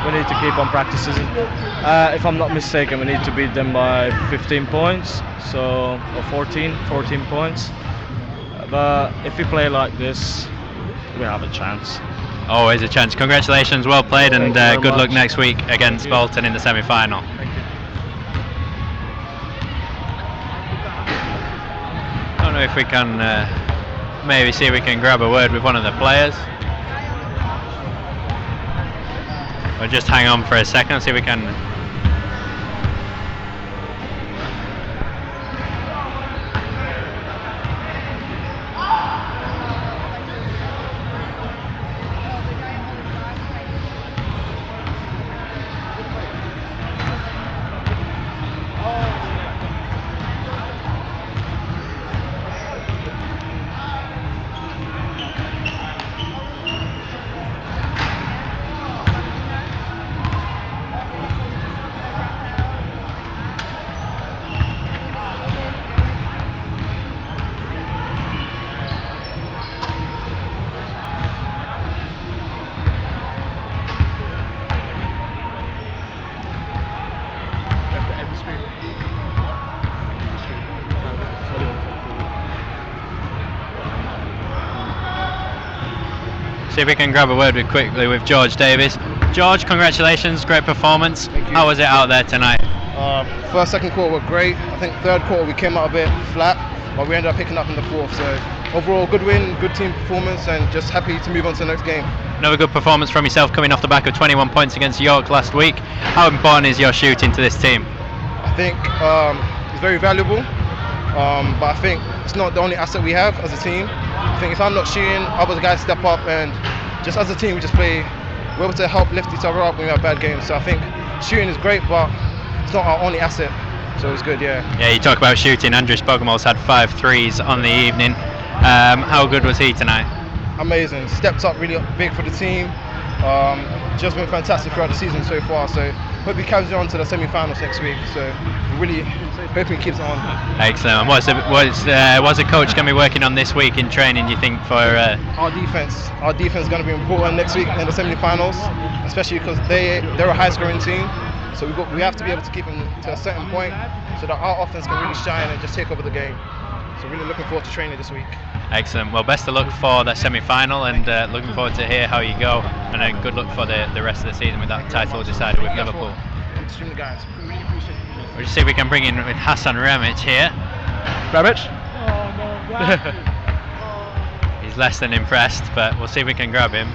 we need to keep on practicing. If I'm not mistaken, we need to beat them by 15 points, or 14 points. But if we play like this, we have a chance. Always a chance. Congratulations, well played, and good luck next week against Bolton in the semi-final. Thank you. I don't know if we can maybe see if we can grab a word with one of the players. We'll just hang on for a second, see if we can. See if we can grab a word quickly with George Davis. George, congratulations, great performance. Thank you. How was it out there tonight? First, second quarter were great. I think third quarter we came out a bit flat, but we ended up picking up in the fourth. So overall, good win, good team performance, and just happy to move on to the next game. Another good performance from yourself, coming off the back of 21 points against York last week. How important is your shooting to this team? I think it's very valuable, but I think it's not the only asset we have as a team. I think if I'm not shooting, other guys step up, and just as a team we just play. We're able to help lift each other up when we have bad games. So I think shooting is great, but it's not our only asset. So it's good, yeah. Yeah, you talk about shooting. Andres Bogomol's had 5 threes on the evening. How good was he tonight? Amazing. Stepped up really big for the team. Just been fantastic throughout the season so far. So hope he carries on to the semi-finals next week. So really hoping he keeps it on. Excellent. What's the coach going to be working on this week in training, you think, for our defense? Our defense is going to be important next week in the semi-finals, especially because they're a high-scoring team. So we have to be able to keep them to a certain point so that our offense can really shine and just take over the game. So really looking forward to training this week. Excellent. Well, best of luck for the semi-final, and looking forward to hear how you go, and then good luck for the rest of the season with that title decided with Liverpool. Extremely, guys. Really appreciate it. We'll just see if we can bring in with Hassan Ramic here. Ramic? He's less than impressed, but we'll see if we can grab him.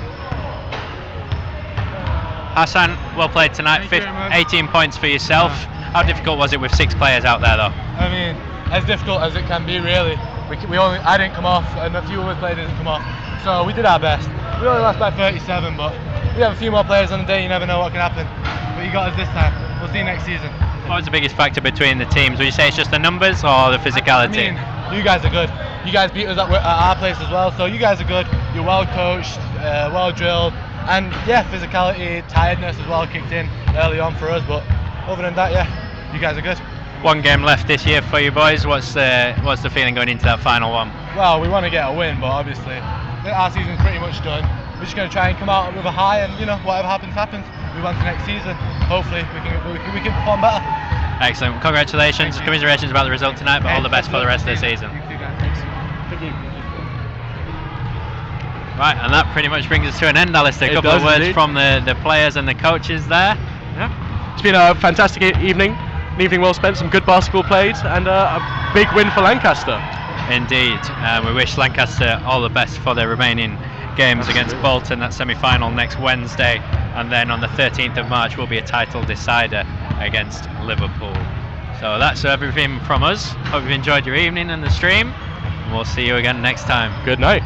Hassan, well played tonight. 18 points for yourself. How difficult was it with 6 players out there, though? I mean, as difficult as it can be, really. I didn't come off, and a few other players didn't come off, so we did our best. We only lost by 37, but we have a few more players on the day. You never know what can happen. But you got us this time. We'll see you next season. What was the biggest factor between the teams? Would you say it's just the numbers or the physicality? I mean, you guys are good. You guys beat us at our place as well, so you guys are good. You're well coached, well drilled, and yeah, physicality, tiredness as well kicked in early on for us. But other than that, yeah, you guys are good. 1 game left this year for you boys. What's the feeling going into that final one? Well, we want to get a win, but obviously our season's pretty much done. We're just going to try and come out with a high, and whatever happens, happens. We want to next season. Hopefully, we can perform better. Excellent. Congratulations. Commiserations about the result tonight, but all the best for the rest of the season. Right, and that pretty much brings us to an end, Alistair. A couple of words from the players and the coaches there. Yeah, it's been a fantastic evening. An evening well spent, some good basketball played, and a big win for Lancaster. Indeed. We wish Lancaster all the best for their remaining games against Bolton, that semi-final next Wednesday, and then on the 13th of March will be a title decider against Liverpool. So that's everything from us. Hope you've enjoyed your evening and the stream. We'll see you again next time. Good night.